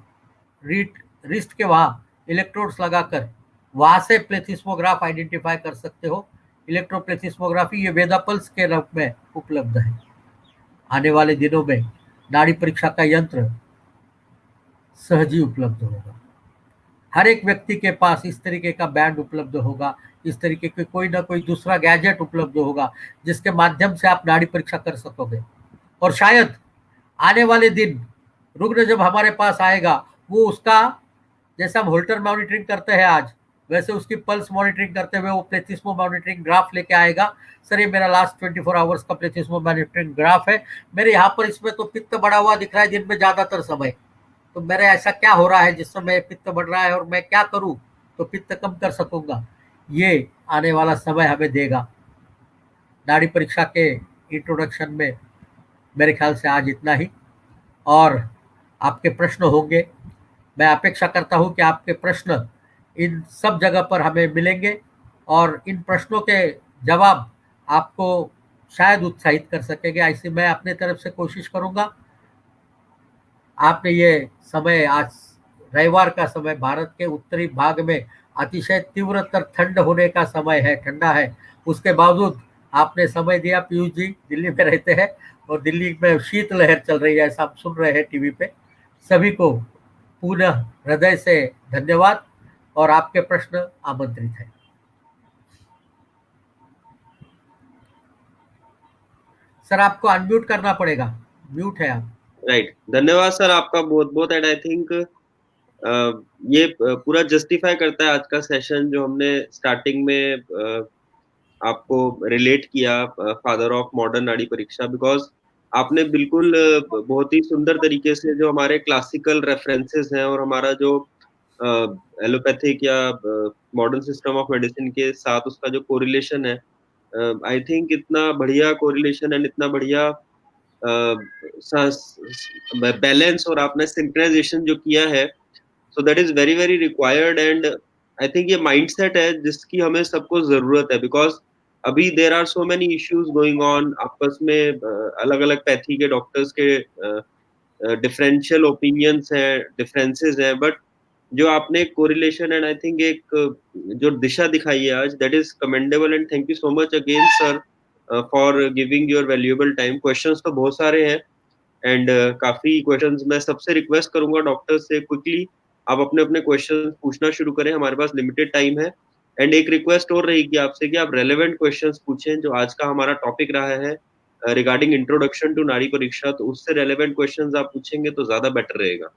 रिस्ट के वहां इलेक्ट्रोड्स लगाकर वहां से प्लेथिस्मोग्राफ आइडेंटिफाई कर सकते हो। इलेक्ट्रोप्लेथिस्मोग्राफी ये वेदा पल्स के रूप में उपलब्ध है। आने वाले दिनों में नाड़ी परीक्षा का यंत्र सहज ही उपलब्ध होगा। हर एक व्यक्ति के पास इस तरीके का बैंड उपलब्ध होगा, इस तरीके के कोई ना कोई दूसरा गैजेट उपलब्ध होगा जिसके माध्यम से आप नाड़ी परीक्षा कर सकोगे। और शायद आने वाले दिन रुग्ण जब हमारे पास आएगा, वो उसका, जैसे हम होल्टर मॉनिटरिंग करते हैं आज, वैसे उसकी पल्स मॉनिटरिंग करते हुए वो प्लेथिस्मो मॉनिटरिंग ग्राफ लेके आएगा। सर ये मेरा लास्ट 24 आवर्स का प्लेथिस्मो मॉनिटरिंग ग्राफ है, मेरे यहाँ पर इसमें तो पित्त बढ़ा हुआ दिख रहा है दिन में ज्यादातर समय, तो मेरे ऐसा क्या हो रहा है जिस समय पित्त बढ़ रहा है और मैं क्या करूं तो पित्त कम कर सकूंगा। ये आने वाला समय हमें देगा। नाड़ी परीक्षा के इंट्रोडक्शन में मेरे ख्याल से आज इतना ही, और आपके प्रश्न होंगे। मैं अपेक्षा करता हूं कि आपके प्रश्न इन सब जगह पर हमें मिलेंगे और इन प्रश्नों के जवाब आपको शायद उत्साहित कर सकेंगे। ऐसे मैं अपने तरफ से कोशिश करूंगा। आपने ये समय, आज रविवार का समय, भारत के उत्तरी भाग में अतिशय तीव्रतर ठंड होने का समय है, ठंडा है, उसके बावजूद आपने समय दिया। पीयूष जी दिल्ली में रहते हैं और दिल्ली में शीत लहर चल रही है ऐसा आप सुन रहे हैं टीवी पे। सभी को पुनः हृदय से धन्यवाद और आपके प्रश्न आमंत्रित हैं। सर आपको अनम्यूट करना पड़ेगा, म्यूट है आप। राइट, धन्यवाद सर आपका बहुत बहुत। एंड आई थिंक ये पूरा जस्टिफाई करता है आज का सेशन जो हमने स्टार्टिंग में आपको रिलेट किया, फादर ऑफ मॉडर्न नाड़ी परीक्षा, बिकॉज आपने बिल्कुल बहुत ही सुंदर तरीके से जो हमारे क्लासिकल रेफरेंसेस हैं और हमारा जो एलोपैथिक या मॉडर्न सिस्टम ऑफ मेडिसिन के साथ उसका जो कोरिलेशन है, आई थिंक इतना बढ़िया कोरिलेशन एंड इतना बढ़िया बैलेंस और आपने सिंक्रोनाइजेशन जो किया है, so that is very very required. And I think ये माइंडसेट है जिसकी हमें सबको जरूरत है, बिकॉज अभी there are so many issues going on आपस में, अलग अलग पैथी के डॉक्टर्स के डिफरेंशियल ओपिनियंस हैं, डिफरेंसेस हैं, बट जो आपने कोरिलेशन एंड आई थिंक एक जो दिशा दिखाई है आज, that is commendable. And thank you so much again sir for giving your valuable time. Questions तो बहुत सारे हैं एंड काफी क्वेश्चंस मैं सबसे रिक्वेस्ट करूंगा डॉक्टर से क्विकली आप अपने अपने क्वेश्चन पूछना शुरू करें, हमारे पास लिमिटेड टाइम है। एंड एक रिक्वेस्ट और रहेगी आपसे कि आप रेलेवेंट क्वेश्चंस पूछें, जो आज का हमारा टॉपिक रहा है रिगार्डिंग इंट्रोडक्शन टू नाड़ी परीक्षा, तो उससे रेलेवेंट क्वेश्चंस आप पूछेंगे तो ज्यादा बेटर रहेगा।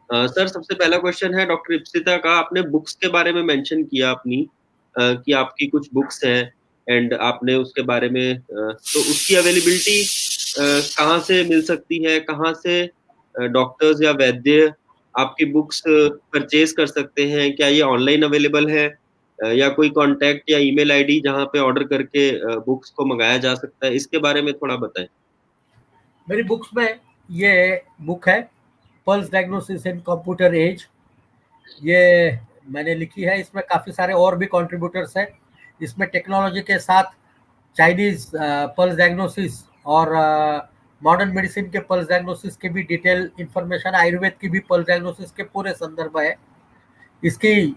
सर सबसे पहला क्वेश्चन है डॉक्टर इप्सिता का। आपने बुक्स के बारे में मेंशन किया अपनी कि आपकी कुछ बुक्स हैं एंड आपने उसके बारे में तो उसकी अवेलेबिलिटी कहाँ से मिल सकती है, कहाँ से डॉक्टर्स या वैद्य आपकी बुक्स परचेज कर सकते हैं? क्या ये ऑनलाइन अवेलेबल है या कोई कॉन्टैक्ट या ईमेल आईडी जहाँ पे ऑर्डर करके बुक्स को मंगाया जा सकता है? इसके बारे में थोड़ा बताएं। मेरी बुक्स में ये बुक है, pulse diagnosis in computer age, ये मैंने लिखी है। इसमें काफ़ी सारे और भी कंट्रीब्यूटर्स हैं। इसमें टेक्नोलॉजी के साथ चाइनीज पल्स डायग्नोसिस और मॉडर्न मेडिसिन के पल्स डायग्नोसिस की भी डिटेल इंफॉर्मेशन, आयुर्वेद की भी पल्स डायग्नोसिस के पूरे संदर्भ है। इसकी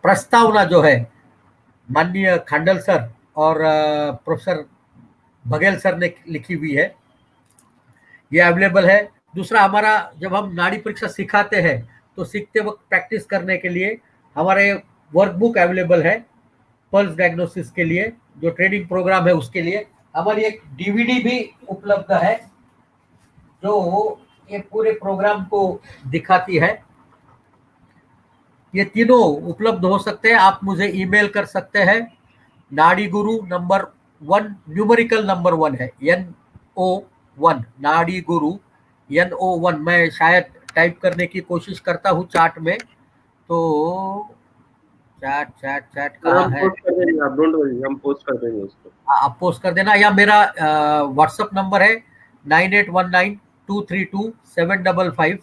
प्रस्तावना जो है माननीय खांडल सर और प्रोफेसर बघेल सर ने लिखी हुई है, ये अवेलेबल है। दूसरा, हमारा जब हम नाड़ी परीक्षा सिखाते हैं तो सीखते वक्त प्रैक्टिस करने के लिए हमारे वर्कबुक अवेलेबल है पल्स डायग्नोसिस के लिए, जो ट्रेनिंग प्रोग्राम है उसके लिए। हमारी एक डीवीडी भी उपलब्ध है जो ये पूरे प्रोग्राम को दिखाती है। ये तीनों उपलब्ध हो सकते हैं। आप मुझे ईमेल कर सकते हैं। नाड़ी गुरु नंबर 1, न्यूमेरिकल नंबर 1 है, NO1, नाड़ी गुरु NO1। मैं शायद टाइप करने की कोशिश करता हूँ चार्ट में, तो चैट चैट चैट सर कहाँ हम है? पोस्ट कर देंगे, आप डोंट वरी, हम पोस्ट कर देंगे उसको। आप पोस्ट कर देना, या मेरा व्हाट्सअप नंबर है 9819232755,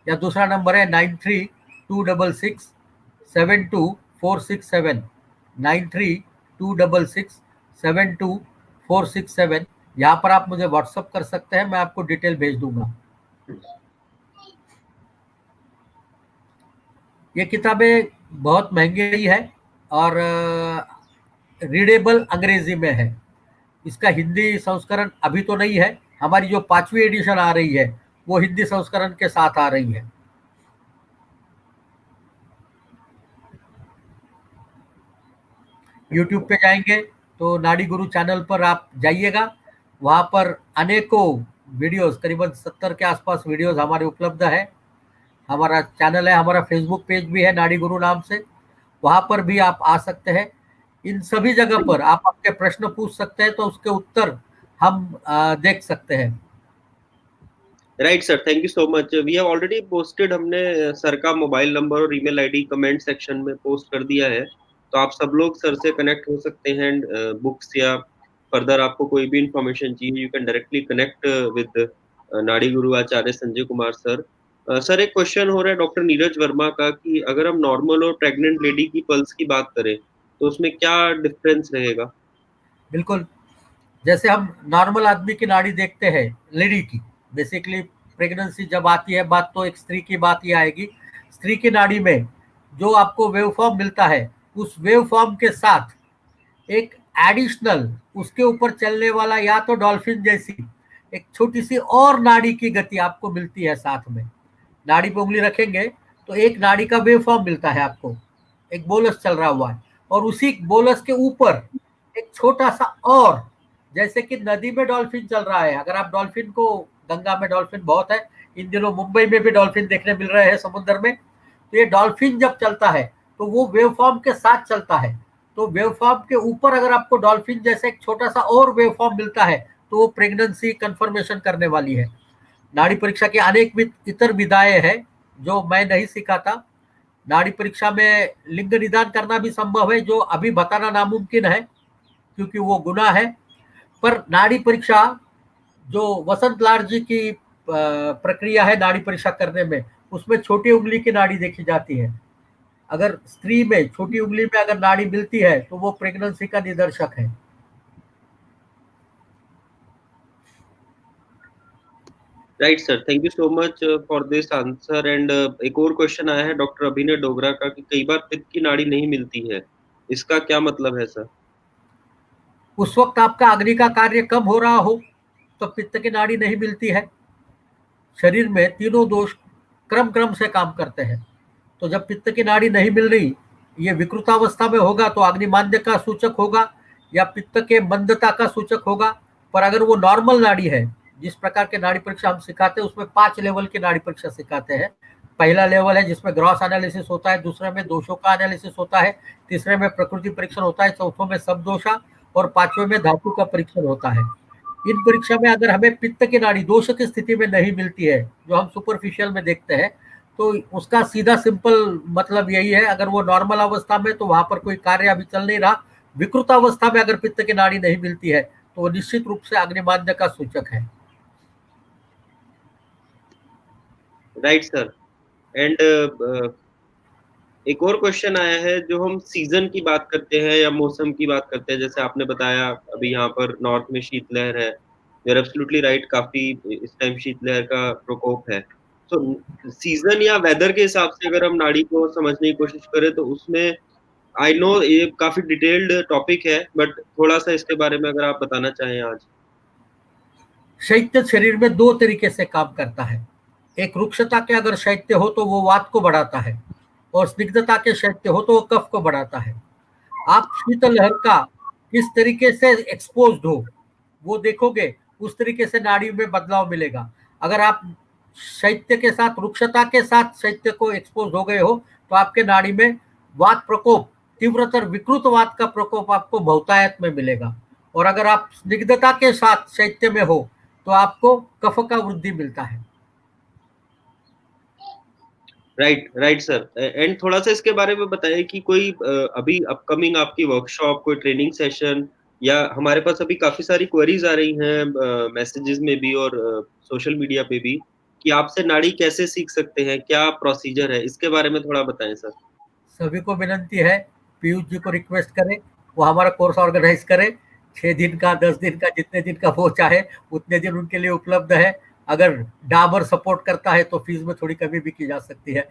या दूसरा नंबर है 9326672467, 9326672467। यहाँ पर आप मुझे व्हाट्सअप कर सकते हैं, मैं आपको डिटेल भेज दूंगा। ये किताबें बहुत महंगी है और रीडेबल अंग्रेजी में है। इसका हिंदी संस्करण अभी तो नहीं है, हमारी जो 5वीं एडिशन आ रही है वो हिंदी संस्करण के साथ आ रही है। यूट्यूब पे जाएंगे तो नाड़ी गुरु चैनल पर आप जाइएगा, वहाँ पर अनेकों वीडियोस, करीबन 70 के आसपास वीडियोस हमारे उपलब्ध है। हमारा चैनल है, हमारा फेसबुक पेज भी है नाड़ी गुरु नाम से, वहाँ पर भी आप आ सकते हैं। इन सभी जगह पर आप अपने प्रश्न पूछ सकते हैं, तो उसके उत्तर हम देख सकते हैं। Right sir, thank you so much. We have already posted, हमने सर का मोबाइल नंबर और ईमेल आईडी कमेंट सेक्शन में पोस्ट कर दिया है, तो आप सब लोग सर से कनेक्ट हो सकते हैं। बुक्स या फर्दर आपको कोई भी इंफॉर्मेशन चाहिए, you can directly connect with नाड़ी गुरु आचार्य संजय कुमार सर। सर एक क्वेश्चन हो रहा है डॉक्टर नीरज वर्मा का कि अगर हम नॉर्मल और प्रेग्नेंट लेडी की पल्स की बात करें तो उसमें क्या डिफरेंस रहेगा? बिल्कुल, जैसे हम नॉर्मल आदमी की नाड़ी देखते हैं, लेडी की, बेसिकली प्रेगनेंसी जब आती है बात, तो एक स्त्री की बात ही आएगी। स्त्री की नाड़ी में जो आपको वेव फॉर्म मिलता है, उस वेव फॉर्म के साथ एक एडिशनल, उसके ऊपर चलने वाला, या तो डॉल्फिन जैसी एक छोटी सी और नाड़ी की गति आपको मिलती है साथ में। नाड़ी पे उंगली रखेंगे तो एक नाड़ी का वेव फॉर्म मिलता है आपको, एक बोलस चल रहा हुआ है, और उसी बोलस के ऊपर एक छोटा सा और, जैसे कि नदी में डॉल्फिन चल रहा है, अगर आप डॉल्फिन को, गंगा में डॉल्फिन बहुत है, इन दिनों मुंबई में भी डॉल्फिन देखने मिल रहे हैं समुद्र में। तो ये डॉल्फिन जब चलता है तो वो वेव फॉर्म के साथ चलता है, तो वेव फॉर्म के ऊपर अगर आपको डॉल्फिन जैसे एक छोटा सा और वेव फॉर्म मिलता है, तो वो प्रेगनेंसी कंफर्मेशन करने वाली है। नाड़ी परीक्षा की अनेक इतर विधाएं हैं जो मैं नहीं सिखाता। नाड़ी परीक्षा में लिंग निदान करना भी संभव है, जो अभी बताना नामुमकिन है क्योंकि वो गुनाह है। पर नाड़ी परीक्षा जो वसंत लाल जी की प्रक्रिया है नाड़ी परीक्षा करने में, उसमें छोटी उंगली की नाड़ी देखी जाती है। अगर स्त्री में छोटी उंगली में अगर नाड़ी मिलती है तो वो प्रेगनेंसी का निदर्शक है। Right sir, thank you so much for this answer. And एक और क्वेश्चन आया है डॉक्टर अभिनय डोगरा का कि कई बार पित्त की नाड़ी नहीं मिलती है, इसका क्या मतलब है सर? उस वक्त आपका अग्नि का कार्य कम हो रहा हो तो पित्त की नाड़ी नहीं मिलती है। शरीर में तीनों दोष क्रम क्रम से काम करते हैं, तो जब पित्त की नाड़ी नहीं मिल रही, ये विकृतावस्था में होगा तो अग्निमांद्य का सूचक होगा या पित्त के मंदता का सूचक होगा। पर अगर वो नॉर्मल नाड़ी है, जिस प्रकार के नाड़ी परीक्षा हम सिखाते हैं उसमें 5 लेवल की नाड़ी परीक्षा सिखाते हैं। पहला लेवल है जिसमें ग्रॉस एनालिसिस होता है, दूसरे में दोषों का एनालिसिस होता है, तीसरे में प्रकृति परीक्षण होता है, चौथों में सब दोषा, और पांचवें में धातु का परीक्षण होता है। इन परीक्षा में अगर हमें पित्त की नाड़ी दोष की स्थिति में नहीं मिलती है, जो हम सुपरफिशियल में देखते हैं, तो उसका सीधा सिंपल मतलब यही है, अगर वो नॉर्मल अवस्था में तो वहां पर कोई कार्य अभी चल नहीं रहा। विकृत अवस्था में अगर पित्त की नाड़ी नहीं मिलती है तो वो निश्चित रूप से अग्निमांद्य का सूचक है। Right sir. एंड एक और क्वेश्चन आया है, जो हम सीजन की बात करते हैं या मौसम की बात करते हैं, जैसे आपने बताया अभी यहाँ पर नॉर्थ में शीतलहर है, यू आर एब्सोल्युटली राइट, काफी इस टाइम शीतलहर का प्रकोप है। तो सीजन या वेदर के हिसाब से अगर हम नाड़ी को समझने की कोशिश करें तो उसमें, आई नो ये काफी डिटेल्ड टॉपिक है, बट थोड़ा सा इसके बारे में अगर आप बताना चाहें आज। शैत्य शरीर में दो तरीके से काम करता है। एक रुक्षता के अगर शैत्य हो तो वो वात को बढ़ाता है, और स्निग्धता के शैत्य हो तो वो कफ को बढ़ाता है। आप शीतलहर का किस तरीके से एक्सपोज हो वो देखोगे, उस तरीके से नाड़ी में बदलाव मिलेगा। अगर आप शैत्य के साथ, रुक्षता के साथ शैत्य को एक्सपोज हो गए हो तो आपके नाड़ी में वात प्रकोप, तीव्रतर विकृत वात का प्रकोप आपको बहुतायत में मिलेगा। और अगर आप स्निग्धता के साथ शैत्य में हो तो आपको कफ का वृद्धि मिलता है। Right right sir. एंड थोड़ा सा इसके बारे में बताइए कि कोई अभी अपकमिंग आपकी वर्कशॉप, कोई ट्रेनिंग सेशन, या हमारे पास अभी काफी सारी क्वेरीज आ रही हैं मैसेजेस में भी और सोशल मीडिया पे भी, कि आपसे नाड़ी कैसे सीख सकते हैं, क्या प्रोसीजर है, इसके बारे में थोड़ा बताएं सर। सभी को विनंती है, पीयूष जी को रिक्वेस्ट करें, वो हमारा कोर्स ऑर्गेनाइज करें। 6 दिन का, 10 दिन का, जितने दिन का वो चाहे उतने दिन उनके लिए उपलब्ध है। अगर डाबर सपोर्ट करता है तो फीस में थोड़ी कमी भी की जा सकती है।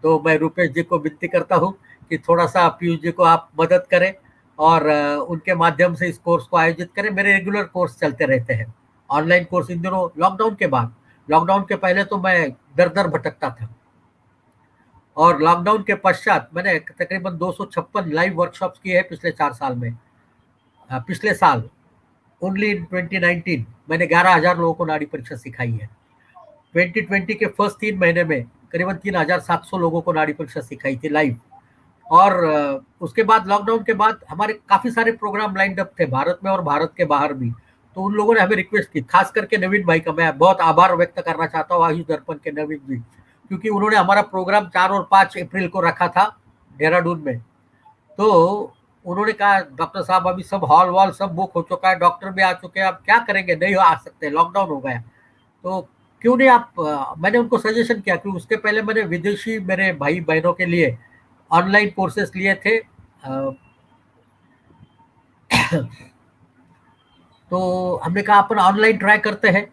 तो मैं रुपेश जी को विनती करता हूँ कि थोड़ा सा पीयूष जी को आप मदद करें और उनके माध्यम से इस कोर्स को आयोजित करें। मेरे रेगुलर कोर्स चलते रहते हैं, ऑनलाइन कोर्स इन दिनों लॉकडाउन के बाद। लॉकडाउन के पहले तो मैं दर दर भटकता था, और लॉकडाउन के पश्चात मैंने तकरीबन 256 लाइव वर्कशॉप्स किए हैं पिछले 4 साल में। पिछले साल ओनली इन 2019 मैंने 11,000 लोगों को नाड़ी परीक्षा सिखाई है। 2020 के फर्स्ट 3 महीने में करीबन 3,700 लोगों को नाड़ी परीक्षा सिखाई थी लाइव। और उसके बाद लॉकडाउन के बाद हमारे काफी सारे प्रोग्राम लाइंड अप थे, भारत में और भारत के बाहर भी। तो उन लोगों ने हमें रिक्वेस्ट की, खास करके नवीन भाई का मैं बहुत आभार व्यक्त करना चाहता हूँ, आयुष दर्पण के नवीन जी, क्योंकि उन्होंने हमारा प्रोग्राम 4 और 5 अप्रैल को रखा था देहरादून में। तो उन्होंने कहा, डॉक्टर साहब अभी सब हॉल वॉल सब बुक हो चुका है, डॉक्टर भी आ चुके हैं, अब क्या करेंगे, नहीं आ सकते, लॉकडाउन हो गया। तो क्यों नहीं आप मैंने उनको सजेशन किया कि उसके पहले मैंने विदेशी मेरे भाई बहनों के लिए ऑनलाइन कोर्सेस लिए थे। तो हमने कहा अपन ऑनलाइन ट्राई करते हैं।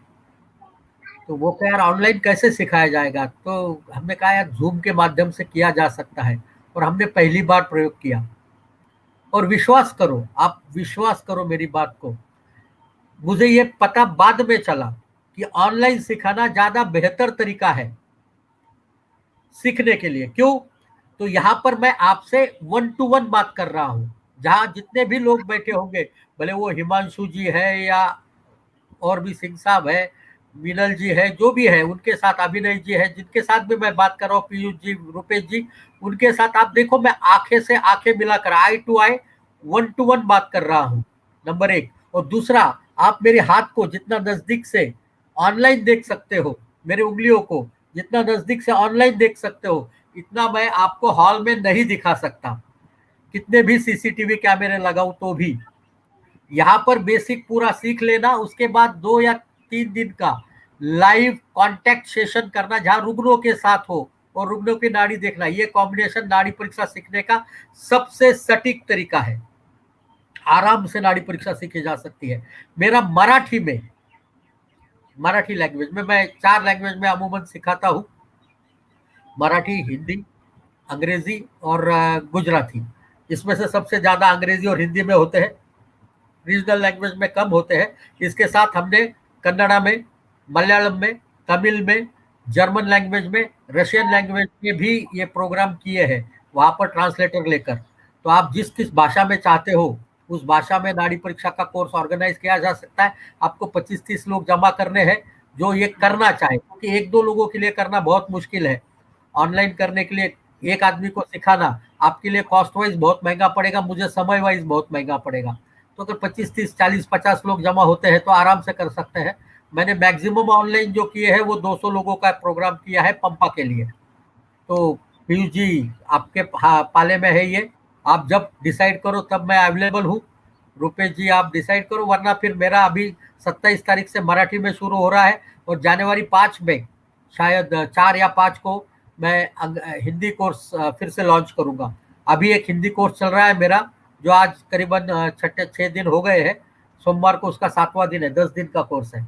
तो वो कहा यार ऑनलाइन कैसे सिखाया जाएगा, तो हमने कहा यार जूम के माध्यम से किया जा सकता है। और हमने पहली बार प्रयोग किया, और विश्वास करो, आप विश्वास करो मेरी बात को, मुझे ये पता बाद में चला कि ऑनलाइन सिखाना ज्यादा बेहतर तरीका है सीखने के लिए। क्यों? तो यहाँ पर मैं आपसे 1 to 1 बात कर रहा हूँ, जहाँ जितने भी लोग बैठे होंगे, भले वो हिमांशु जी है या और भी सिंह साहब है, मिनल जी है, जो भी है, उनके साथ अभिनय जी है, जिनके साथ भी मैं बात कर रहा हूँ, पीयूष जी, रुपेश जी, उनके साथ आप देखो मैं आंखें से आंखें मिलाकर, आई टू आई, 1 to 1 बात कर रहा हूँ, नंबर एक। और दूसरा, आप मेरे हाथ को जितना नजदीक से ऑनलाइन देख सकते हो, मेरे उंगलियों को जितना नजदीक से ऑनलाइन देख सकते हो, इतना मैं आपको हॉल में नहीं दिखा सकता, कितने भी सीसीटीवी कैमरे लगाऊं तो भी। यहाँ पर बेसिक पूरा सीख लेना, उसके बाद 2 या 3 दिन का लाइव कांटेक्ट सेशन करना, जहाँ रुग्णों के साथ हो और रुग्णों की नाड़ी देखना, ये कॉम्बिनेशन नाड़ी परीक्षा सीखने का सबसे सटीक तरीका है। आराम से नाड़ी परीक्षा सीखी जा सकती है। मेरा मराठी लैंग्वेज में, मैं 4 लैंग्वेज में अमूमन सिखाता हूँ, मराठी, हिंदी, अंग्रेजी और गुजराती। इसमें से सबसे ज्यादा अंग्रेजी और हिंदी में होते हैं, रीजनल लैंग्वेज में कम होते हैं। इसके साथ हमने कन्नड़ा में, मलयालम में, तमिल में, जर्मन लैंग्वेज में, रशियन लैंग्वेज में भी ये प्रोग्राम किए हैं, वहाँ पर ट्रांसलेटर लेकर। तो आप जिस किस भाषा में चाहते हो उस भाषा में नाड़ी परीक्षा का कोर्स ऑर्गेनाइज किया जा सकता है। आपको 25-30 लोग जमा करने हैं जो ये करना चाहे, क्योंकि 1-2 लोगों के लिए करना बहुत मुश्किल है। ऑनलाइन करने के लिए एक आदमी को सिखाना आपके लिए कॉस्ट वाइज बहुत महंगा पड़ेगा, मुझे समय वाइज बहुत महंगा पड़ेगा। तो अगर 25-30-40-50 लोग जमा होते हैं तो आराम से कर सकते हैं। मैंने मैक्सिमम ऑनलाइन जो किए हैं वो 200 लोगों का प्रोग्राम किया है पंपा के लिए। तो पीयूष जी, आपके पाले में है ये, आप जब डिसाइड करो तब मैं अवेलेबल हूँ। रुपेश जी आप डिसाइड करो, वरना फिर मेरा अभी 27 तारीख से मराठी में शुरू हो रहा है, और जनवरी 5 में शायद 4 या 5 को मैं हिंदी कोर्स फिर से लॉन्च करूंगा। अभी एक हिंदी कोर्स चल रहा है मेरा, जो आज करीबन 6 दिन हो गए हैं, सोमवार को उसका 7वां दिन है, 10 दिन का कोर्स है।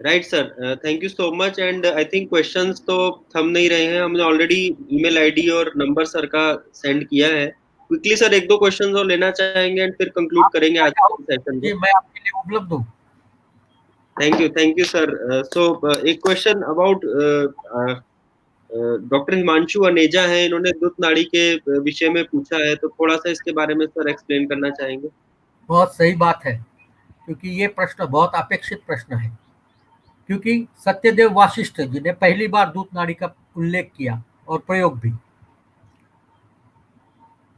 Right sir, thank you so much. And I think questions तो थम नहीं रहे हैं, हमने ऑलरेडी ईमेल आईडी और नंबर सर का सेंड किया है। क्विकली सर एक दो क्वेश्चंस और लेना चाहेंगे एंड फिर कंक्लूड करेंगे आज के सेशन जी, को। मैं आपके लिए उपलब्ध हूँ। Thank you sir. सो एक question about doctor Himanshu Aneja है, इन्होंने दुत नाड़ी के विषय में पूछा है, तो थोड़ा सा इसके बारे में सर एक्सप्लेन करना चाहेंगे। बहुत सही बात है, क्योंकि ये प्रश्न बहुत अपेक्षित प्रश्न है। क्योंकि सत्यदेव वाशिष्ठ जी ने पहली बार दूत नाड़ी का उल्लेख किया और प्रयोग भी।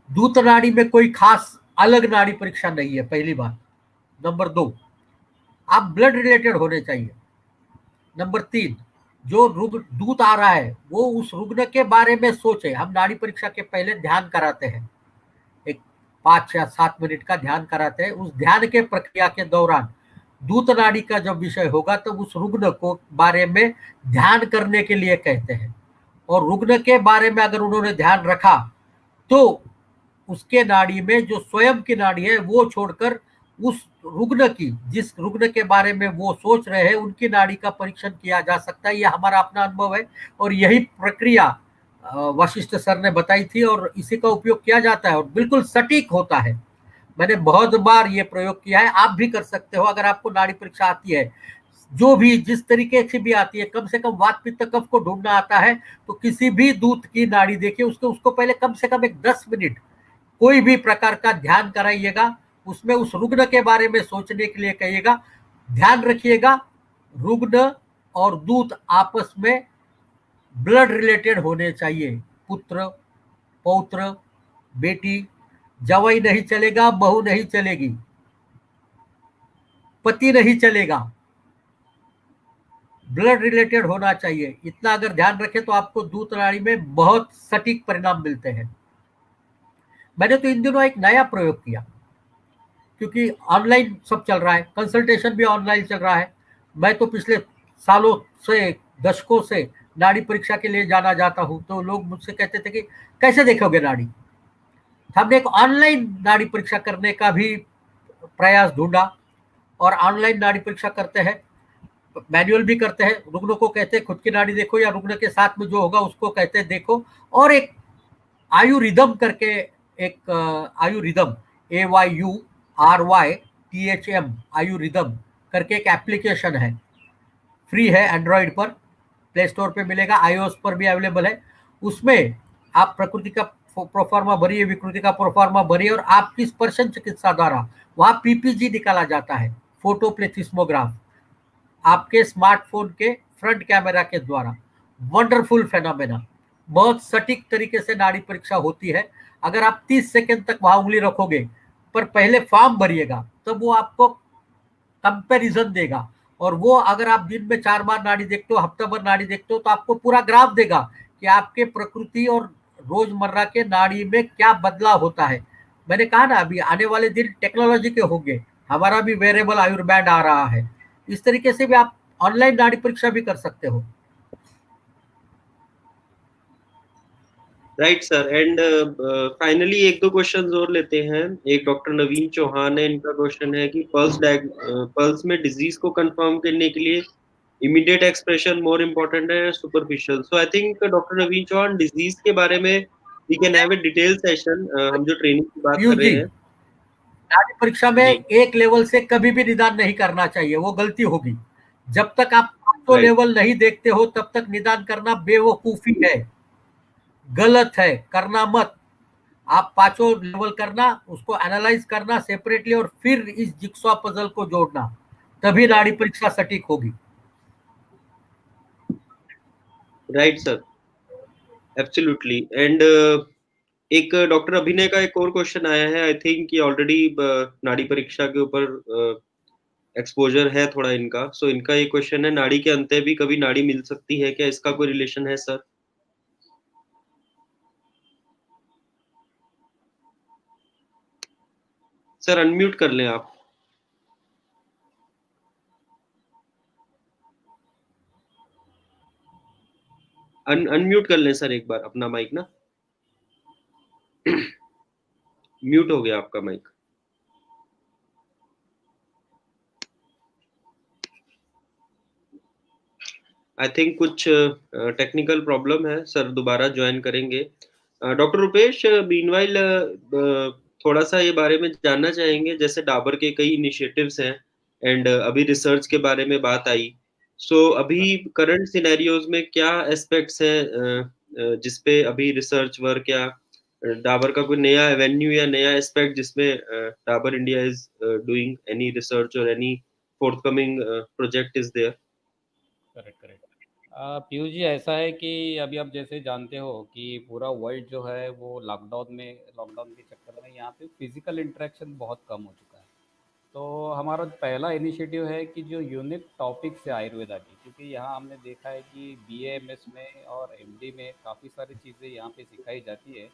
दूत नाड़ी में कोई खास अलग नाड़ी परीक्षा नहीं है, पहली बात। नंबर 2, आप ब्लड रिलेटेड होने चाहिए। नंबर 3, जो दूत आ रहा है वो उस रुग्ण के बारे में सोचे। हम नाड़ी परीक्षा के पहले ध्यान कराते हैं, एक 5 या 7 मिनट का ध्यान कराते हैं। उस ध्यान के प्रक्रिया के दौरान दूत नाड़ी का जब विषय होगा तो उस रुग्ण को बारे में ध्यान करने के लिए कहते हैं, और रुग्ण के बारे में अगर उन्होंने ध्यान रखा तो उसके नाड़ी में जो स्वयं की नाड़ी है वो छोड़कर उस रुग्ण की, जिस रुग्ण के बारे में वो सोच रहे हैं, उनकी नाड़ी का परीक्षण किया जा सकता है। ये हमारा अपना अनुभव है और यही प्रक्रिया वशिष्ठ सर ने बताई थी और इसी का उपयोग किया जाता है और बिल्कुल सटीक होता है। मैंने बहुत बार ये प्रयोग किया है, आप भी कर सकते हो अगर आपको नाड़ी परीक्षा आती है, जो भी जिस तरीके से भी आती है। कम से कम वात पित्त कफ को ढूंढना आता है तो किसी भी दूत की नाड़ी देखिए, उसको पहले कम से कम एक 10 मिनट कोई भी प्रकार का ध्यान कराइएगा, उसमें उस रुग्ण के बारे में सोचने के लिए कहिएगा। ध्यान रखिएगा, रुग्ण और दूत आपस में ब्लड रिलेटेड होने चाहिए। पुत्र, पौत्र, बेटी, जवाई नहीं चलेगा, बहू नहीं चलेगी, पति नहीं चलेगा, ब्लड रिलेटेड होना चाहिए। इतना अगर ध्यान रखें तो आपको दूत नाड़ी में बहुत सटीक परिणाम मिलते हैं। मैंने तो इन दिनों एक नया प्रयोग किया, क्योंकि ऑनलाइन सब चल रहा है, कंसल्टेशन भी ऑनलाइन चल रहा है। मैं तो पिछले सालों से, दशकों से नाड़ी परीक्षा के लिए जाना जाता हूं, तो लोग मुझसे कहते थे कि कैसे देखोगे नाड़ी। हमने एक ऑनलाइन नाड़ी परीक्षा करने का भी प्रयास ढूंढा और ऑनलाइन नाड़ी परीक्षा करते हैं, मैनुअल भी करते हैं। रुग्ण को कहते हैं खुद की नाड़ी देखो, या रुग्ण के साथ में जो होगा उसको कहते हैं देखो। और एक आयु रिदम करके, एक आयु रिदम, AYURYTHM, आयु रिदम करके एक एप्लीकेशन है, फ्री है, एंड्रॉइड पर प्ले स्टोर पे मिलेगा, आईओएस पर भी अवेलेबल है। उसमें आप प्रकृति का प्रोफार्मा भरिए, विकृति का प्रोफार्मा भरिए और आपकी स्पर्शन चिकित्सा द्वारा वहां पीपीजी निकाला जाता है, फोटो प्लेथिस्मोग्राफ, आपके स्मार्टफोन के फ्रंट कैमरा के द्वारा। वंडरफुल फेनोमेना, बहुत सटीक तरीके से नाड़ी परीक्षा होती है। अगर आप 30 सेकंड तक वहां उंगली रखोगे, पर पहले फॉर्म भरिएगा, तब वो आपको कंपैरिजन देगा। और वो अगर आप दिन में 4 बार नाड़ी देखते हो, हफ्ता भर नाड़ी देखते हो, तो आपको पूरा ग्राफ देगा कि आपके प्रकृति और रोजमर्रा के नाड़ी में क्या बदलाव होता है। मैंने कहा ना, अभी आने वाले दिन टेक्नोलॉजी के होंगे, हमारा भी वेरेबल आयुर्बैंड आ रहा है। इस तरीके से भी आप ऑनलाइन नाड़ी परीक्षा भी कर सकते हो। Right sir. एंड फाइनली एक दो क्वेश्चंस और लेते हैं। एक डॉक्टर नवीन चौहान है, इनका क्वेश्चन है कि पल्स में डिजीज को कंफर्म करने के लिए इमीडिएट एक्सप्रेशन मोर इम्पोर्टेंट है superficial. So I think doctor Naveen Chauhan, disease के बारे में we can have a detail session, हम जो ट्रेनिंग की बात पीयूष कर रहे जी, हैं। नाड़ी परीक्षा में जी। एक लेवल से कभी भी निदान नहीं करना चाहिए, वो गलती होगी। जब तक आप 500 राइट। लेवल नहीं देखते हो तब तक निदान करना बेवकूफी है, गलत है, करना मत। आप 5 लेवल करना, उसको एनालाइज करना सेपरेटली और फिर इस जिक्सॉ पजल को जोड़ना, तभी नाड़ी परीक्षा सटीक होगी। Right sir, absolutely. एंड एक डॉक्टर अभिनय का एक और क्वेश्चन आया है। आई थिंक ये ऑलरेडी नाड़ी परीक्षा के ऊपर एक्सपोजर है थोड़ा इनका। सो इनका ये क्वेश्चन है, नाड़ी के अंत भी कभी नाड़ी मिल सकती है क्या, इसका कोई रिलेशन है सर? सर अनम्यूट कर लें आप। अनम्यूट कर लें सर एक बार अपना माइक ना। म्यूट हो गया आपका माइक। आई थिंक कुछ टेक्निकल प्रॉब्लम है, सर दोबारा ज्वाइन करेंगे। डॉक्टर रुपेश, मीनवाइल थोड़ा सा ये बारे में जानना चाहेंगे, जैसे डाबर के कई इनिशिएटिव्स हैं एंड अभी रिसर्च के बारे में बात आई। सो अभी करंट सिनेरियोज में क्या एस्पेक्ट्स हैं जिसपे अभी रिसर्च वर्क या डाबर का कोई नया एवेन्यू या नया एस्पेक्ट जिसमें Dabur India is doing any research और any forthcoming project is there? Correct, correct. Piyush ji, ऐसा है कि अभी आप जैसे जानते हो कि पूरा वर्ल्ड जो है वो लॉकडाउन के चक्कर में यहाँ पे फिजिकल इंटरेक्शन बहुत कम हो चुका है। तो हमारा पहला इनिशिएटिव है कि जो यूनिक टॉपिक्स है आयुर्वेदा की, क्योंकि यहाँ हमने देखा है कि बीएएमएस में और एमडी में काफ़ी सारी चीज़ें यहाँ पे सिखाई जाती है,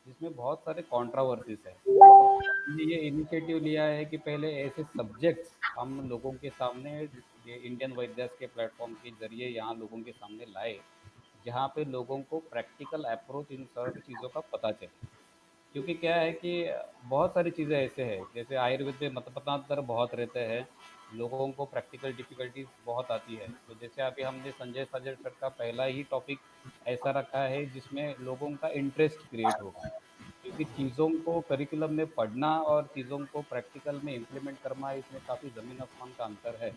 जिसमें बहुत सारे कंट्रोवर्सीज है। तो हमने ये इनिशिएटिव लिया है कि पहले ऐसे सब्जेक्ट्स हम लोगों के सामने ये इंडियन वैद्यास के प्लेटफॉर्म के जरिए यहाँ लोगों के सामने लाए, जहाँ पे लोगों को प्रैक्टिकल अप्रोच इन सब चीज़ों का पता चले। क्योंकि क्या है कि बहुत सारी चीज़ें ऐसे हैं, जैसे आयुर्वेद में मतपथांतर बहुत रहते हैं, लोगों को प्रैक्टिकल डिफिकल्टीज बहुत आती है। तो जैसे अभी हमने संजय साजर सर का पहला ही टॉपिक ऐसा रखा है जिसमें लोगों का इंटरेस्ट क्रिएट होगा, क्योंकि चीज़ों को करिकुलम में पढ़ना और चीज़ों को प्रैक्टिकल में इम्प्लीमेंट करना, इसमें काफ़ी ज़मीन आसमान का अंतर है।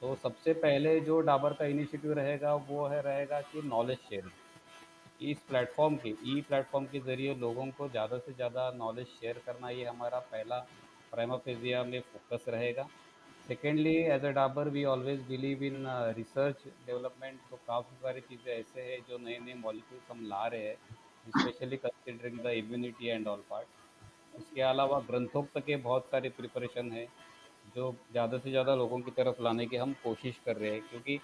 तो सबसे पहले जो डाबर का इनिशिएटिव रहेगा वो है रहेगा कि नॉलेज शेयरिंग। इस प्लेटफॉर्म के ई प्लेटफॉर्म के ज़रिए लोगों को ज़्यादा से ज़्यादा नॉलेज शेयर करना, ये हमारा पहला प्राइमा फेजिया में फोकस रहेगा। Secondly, as a Dabur we always believe in research development. तो काफ़ी सारी चीज़ें ऐसे हैं जो नए नए मॉलिक्यूल्स हम ला रहे हैं, specially considering the immunity and all part. उसके अलावा ग्रंथोक्त के बहुत सारे प्रिपरेशन है जो ज़्यादा से ज़्यादा लोगों की तरफ लाने की हम कोशिश कर रहे हैं, क्योंकि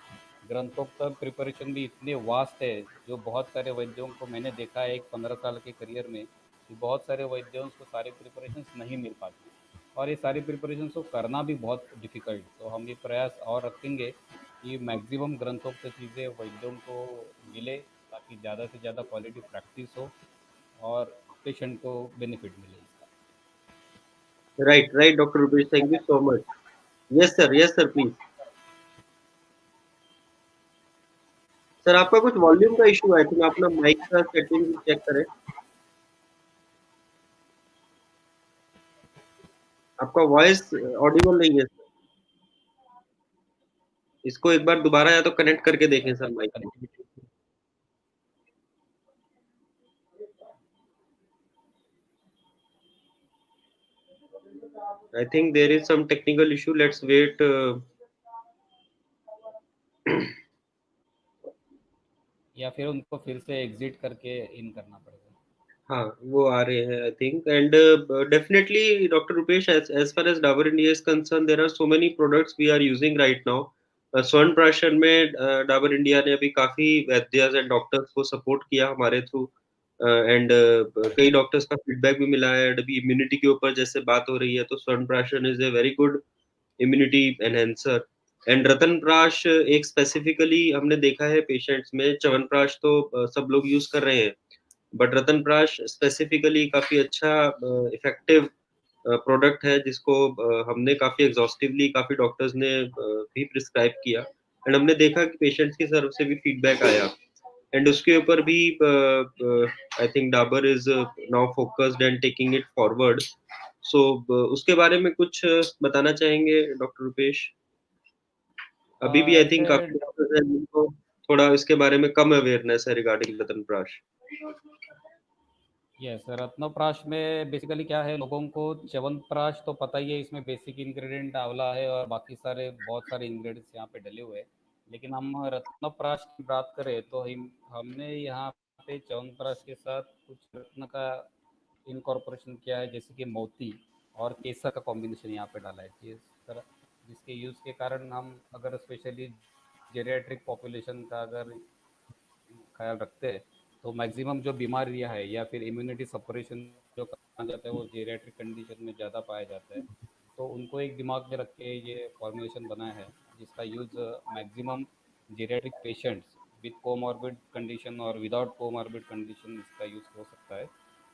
ग्रंथोक्त प्रिपरेशन भी इतने वास्ट है, जो बहुत सारे वैद्यों को मैंने देखा है एक 15 साल के करियर में, कि बहुत सारे वैद्यों को सारे प्रिपरेशंस नहीं मिल पाती, और ये सारी प्रिपरेशंस को करना भी बहुत डिफ़िकल्ट। तो हम ये प्रयास और रखेंगे कि मैक्सिमम ग्रंथोक्त चीज़ें वैद्यों को मिले, ताकि ज़्यादा से ज़्यादा क्वालिटी प्रैक्टिस हो और पेशेंट को बेनिफिट मिले इसका। Right, right doctor Rupesh, thank you so much. Yes sir please. Sir आपका कुछ वॉल्यूम का इशू है, तो अपना माइक का सेटिंग चेक करें। आपका वॉइस ऑडिबल नहीं है सर। इसको एक बार दोबारा या तो कनेक्ट करके देखें सर माइक को। I think there is some technical issue, let's wait. या फिर उनको फिर से एग्जिट करके इन करना पड़ेगा। हाँ, वो आ रहे हैं I think. And definitely doctor Rupesh, as far as Dabur India is concerned, there are so many products we are using right now. स्वर्ण प्राशन में डाबर इंडिया ने अभी काफी वैद्यस एंड डॉक्टर्स को सपोर्ट किया हमारे थ्रू, एंड कई डॉक्टर्स का फीडबैक भी मिला है। अभी इम्यूनिटी के ऊपर जैसे बात हो रही है, तो Swarna Prashan is a very good immunity enhancer. And Ratan Prash एक स्पेसिफिकली हमने देखा है पेशेंट्स में, च्यवनप्राश तो सब लोग यूज कर रहे हैं, बट रतन प्राश स्पेसिफिकली काफी अच्छा इफेक्टिव प्रोडक्ट है, जिसको हमने काफी एग्जॉस्टिवली काफी डॉक्टर्स ने भी प्रिस्क्राइब किया, एंड हमने देखा कि पेशेंट्स की तरफ से भी फीडबैक आया, एंड उसके ऊपर भी I think Dabur is now focused and taking it forward. So उसके बारे में कुछ बताना चाहेंगे डॉक्टर रुपेश? अभी भी आई थिंक ऐसे काफी डॉक्टर्स हैं जिनको थोड़ा इसके बारे में कम अवेयरनेस है रिगार्डिंग रतन प्राश। यस, रत्नप्राश में बेसिकली क्या है, लोगों को च्यवनप्राश तो पता ही है, इसमें बेसिक इंग्रेडिएंट आंवला है और बाकी सारे बहुत सारे इंग्रेडिएंट्स यहाँ पे डले हुए हैं। लेकिन हम रत्नप्राश की बात करें तो हमने यहाँ पे च्यवनप्राश के साथ कुछ रत्न का इनकॉर्पोरेशन किया है, जैसे कि मोती और केसर का कॉम्बिनेशन यहाँ पे डाला है, जिसके यूज़ के कारण हम अगर स्पेशली जेरियाट्रिक पॉपुलेशन का अगर ख्याल रखते हैं, तो मैक्सिमम जो बीमारियां है या फिर इम्यूनिटी सप्रेशन जो कहा जाता है वो जेरियाट्रिक कंडीशन में ज़्यादा पाया जाता है। तो उनको एक दिमाग में रख के ये फॉर्मुलेशन बना है, जिसका use maximum geriatric patients with comorbid condition और विदाउट कोमॉर्बिड कंडीशन इसका यूज़ हो सकता है।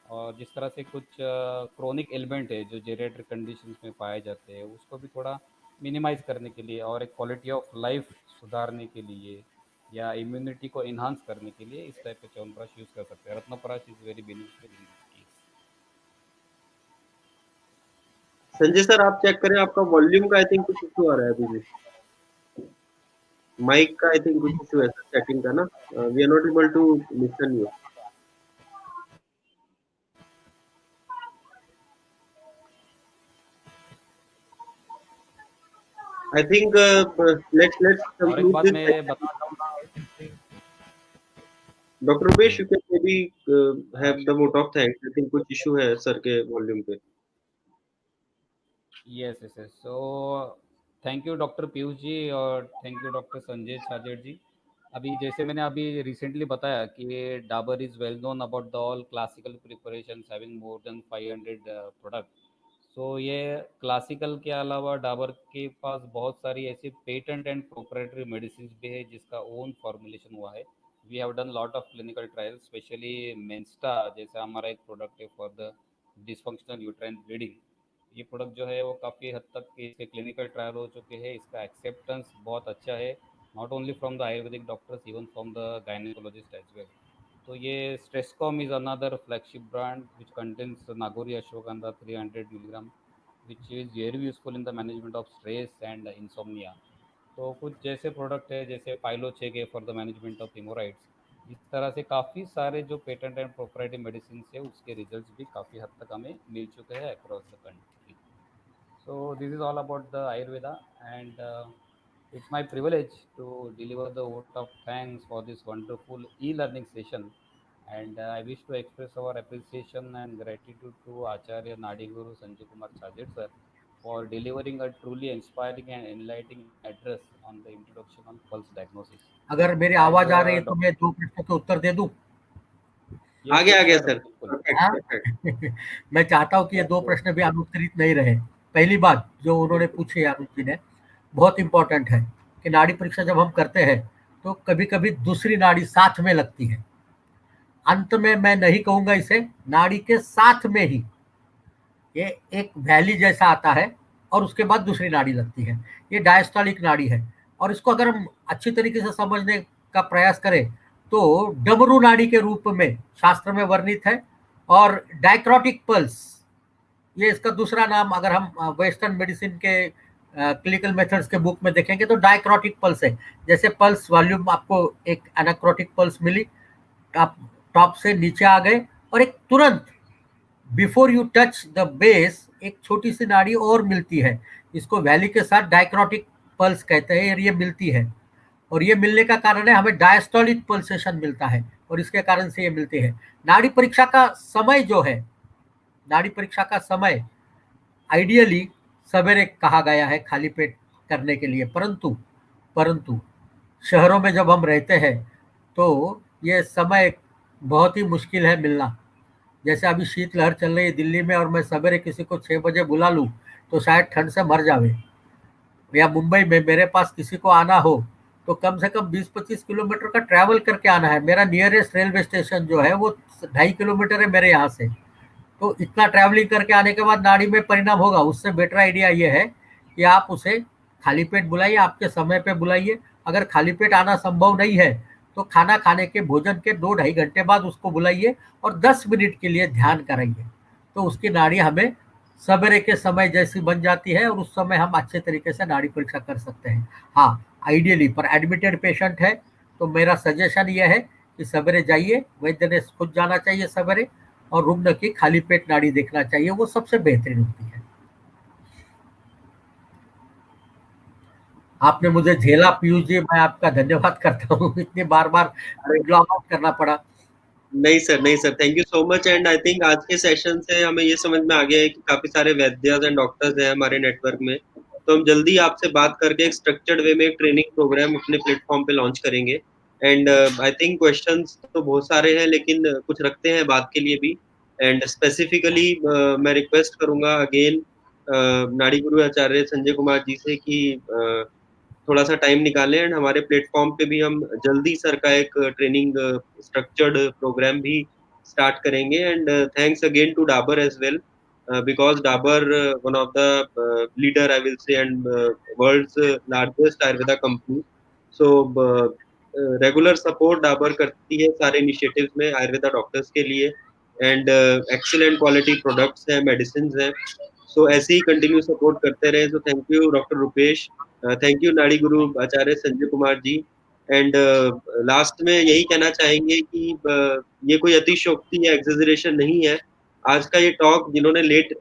और जिस तरह से कुछ क्रोनिक एलिमेंट है जो जेरियाट्रिक कंडीशंस में पाए जाते हैं, उसको भी थोड़ा मिनिमाइज करने के लिए और एक क्वालिटी ऑफ लाइफ सुधारने के लिए या इम्यूनिटी को इन्हांस करने के लिए इस टाइप का च्यवनप्राश यूज़ कर सकते हैं। Ratnaprash is very beneficial in this case. Sanjay sir आप चेक करें, आपका वॉल्यूम का आई थिंक कुछ इशू आ रहा है अभी भी। माइक का आई थिंक कुछ इशू है सेटिंग का ना। We are not able to listen you. I think let's और एक कंक्लूड बात दिस। मैं बताना चाहूँगा। Doctor Rupesh, you can maybe have the vote of thanks. I think कुछ इशू है सर के वॉल्यूम पे। Yes yes yes. So thank you doctor Piyush ji और thank you doctor Sanjay Chhajed ji. अभी जैसे मैंने अभी रिसेंटली बताया कि Dabur is well known about the all classical preparation having more than 500 product. So ये क्लासिकल के अलावा डाबर के पास बहुत सारी ऐसी पेटेंट एंड प्रोप्राइटरी मेडिसिन भी है जिसका ओन फॉर्मुलेशन हुआ है। We have done lot of clinical trials, specially Mensta जैसा हमारा एक प्रोडक्ट है for the dysfunctional uterine bleeding. ये प्रोडक्ट जो है वो काफ़ी हद तक इसके क्लिनिकल ट्रायल हो चुके हैं, इसका एक्सेप्टेंस बहुत अच्छा है, not only from the Ayurvedic doctors even from the gynaecologist as well. तो ये Stresscom is another flagship brand which contains Nagori ashwagandha 300 milligram which is very useful in the management of stress and insomnia. तो कुछ जैसे product है जैसे Pilocheck है for the management of haemorrhoids. इस तरह से काफ़ी सारे जो पेटेंट एंड प्रोप्राइटरी मेडिसिन है उसके रिजल्ट्स भी काफ़ी हद तक हमें मिल चुके हैं across the country. So this is all about the Ayurveda, and it's my privilege to deliver the vote of thanks for this wonderful e-learning session. And I wish to express our appreciation and gratitude to Acharya Nadiguru Sanjay Kumar Chajed sir for delivering a truly inspiring and enlightening address on the introduction on pulse diagnosis. अगर मेरी As आवाज आ रही है तो Dr. मैं 2 प्रश्नों के उत्तर दे दूं? Yes, आ yes, गया sir, सर, बिल्कुल। परफेक्ट हाँ? परफेक्ट। मैं चाहता हूँ कि ये 2 तो प्रश्न भी अनुत्तरित नहीं रहे। पहली बात जो उन्होंने बिल्कुल पूछी अनुज जी ने, बहुत इम्पोर्टेंट है कि नाड़ी परीक्षा जब हम करते हैं, तो कभी-कभी दूसरी नाड़ी साथ में लगती है। अंत में मैं नहीं कहूँगा इसे, नाड़ी के साथ में ही ये एक वैली जैसा आता है और उसके बाद दूसरी नाड़ी लगती है। ये डायस्टोलिक नाड़ी है और इसको अगर हम अच्छी तरीके से समझने का प्रयास करें तो डमरू नाड़ी के रूप में शास्त्र में वर्णित है और डायक्रोटिक पल्स, ये इसका दूसरा नाम अगर हम वेस्टर्न मेडिसिन के क्लिनिकल मेथड्स के बुक में देखेंगे तो डायक्रोटिक पल्स है। जैसे पल्स वॉल्यूम आपको एक एनाक्रोटिक पल्स मिली, आप टॉप से नीचे आ गए और एक तुरंत before you touch the base एक छोटी सी नाड़ी और मिलती है, इसको वैली के साथ डायक्रोटिक पल्स कहते हैं और ये मिलती है और ये मिलने का कारण है हमें डायस्टोलिक पल्सेशन मिलता है और इसके कारण से ये मिलती है। नाड़ी परीक्षा का समय जो है, नाड़ी परीक्षा का समय आइडियली सवेरे कहा गया है खाली पेट करने के लिए, परंतु परंतु शहरों में जब हम रहते हैं तो ये समय बहुत ही मुश्किल है मिलना। जैसे अभी शीतलहर चल रही है दिल्ली में और मैं सवेरे किसी को 6 बजे बुला लूँ तो शायद ठंड से मर जावे, या मुंबई में मेरे पास किसी को आना हो तो कम से कम 20-25 किलोमीटर का ट्रैवल करके आना है। मेरा नियरेस्ट रेलवे स्टेशन जो है वो 2.5 किलोमीटर है मेरे यहाँ से। तो इतना ट्रैवलिंग करके आने के बाद नाड़ी में परिणाम होगा। उससे बेटर आइडिया ये है कि आप उसे खाली पेट बुलाइए, आपके समय पे बुलाइए। अगर खाली पेट आना संभव नहीं है तो खाना खाने के भोजन के 2-2.5 घंटे बाद उसको बुलाइए और 10 मिनट के लिए ध्यान कराइए, तो उसकी नाड़ी हमें सवेरे के समय जैसी बन जाती है और उस समय हम अच्छे तरीके से नाड़ी परीक्षा कर सकते हैं। हाँ, आइडियली पर एडमिटेड पेशेंट है तो मेरा सजेशन ये है कि सवेरे जाइए, वैद्य ने खुद जाना चाहिए सवेरे और रुग्ण की खाली पेट नाड़ी देखना चाहिए, वो सबसे बेहतरीन होती है। आपने मुझे झेला पीयूष जी, मैं आपका धन्यवाद करता हूँ। इतनी बार-बार अरे लॉग आउट करना पड़ा। नहीं सर, नहीं sir, thank you so much. And I think आज के सेशन से हमें ये समझ में आ गया है कि काफी सारे वैद्यस एंड डॉक्टर्स हैं हमारे नेटवर्क में। तो हम जल्दी आपसे बात करके एक स्ट्रक्चर्ड वे में एक ट्रेनिंग प्रोग्राम अपने प्लेटफॉर्म पे लॉन्च करेंगे। एंड आई थिंक क्वेश्चंस तो बहुत सारे हैं लेकिन कुछ रखते हैं बात के लिए भी। एंड स्पेसिफिकली मैं रिक्वेस्ट करूंगा अगेन नाड़ी गुरु आचार्य संजय कुमार जी से कि थोड़ा सा टाइम निकालें एंड हमारे प्लेटफॉर्म पे भी हम जल्दी सर का एक ट्रेनिंग स्ट्रक्चर्ड प्रोग्राम भी स्टार्ट करेंगे। And thanks again to Dabur as well because Dabur, one of the leader, I will say, and world's largest Ayurveda company. So regular support Dabur करती है सारे initiatives में Ayurveda doctors के लिए and excellent quality products हैं, medicines हैं। So ऐसे ही continue support करते रहे। So thank you doctor Rupesh, thank you नाड़ी गुरु आचार्य संजय कुमार जी। एंड लास्ट में यही कहना चाहेंगे कि ये कोई अतिशयोक्ति या एग्जेजरेशन नहीं है। आज का ये टॉक जिन्होंने लेट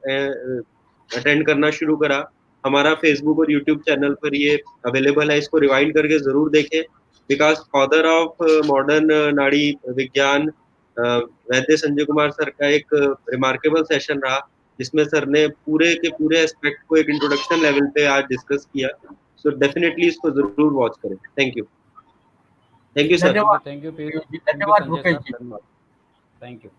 अटेंड करना शुरू करा, हमारा फेसबुक और यूट्यूब चैनल पर ये अवेलेबल है, इसको रिवाइंड करके जरूर देखें। बिकॉज फादर ऑफ मॉडर्न नाड़ी विज्ञान वैद्य संजय कुमार सर का एक रिमार्केबल सेशन रहा जिसमें सर ने पूरे के पूरे एस्पेक्ट को एक इंट्रोडक्शन लेवल पे आज डिस्कस किया। सो डेफिनेटली इसको जरूर वॉच करें। Thank you sir. धन्यवाद thank you Piyush, Piyush ji, thank you धन्यवाद संजय रुपेश सर, जी। धन्यवाद, थैंक यू।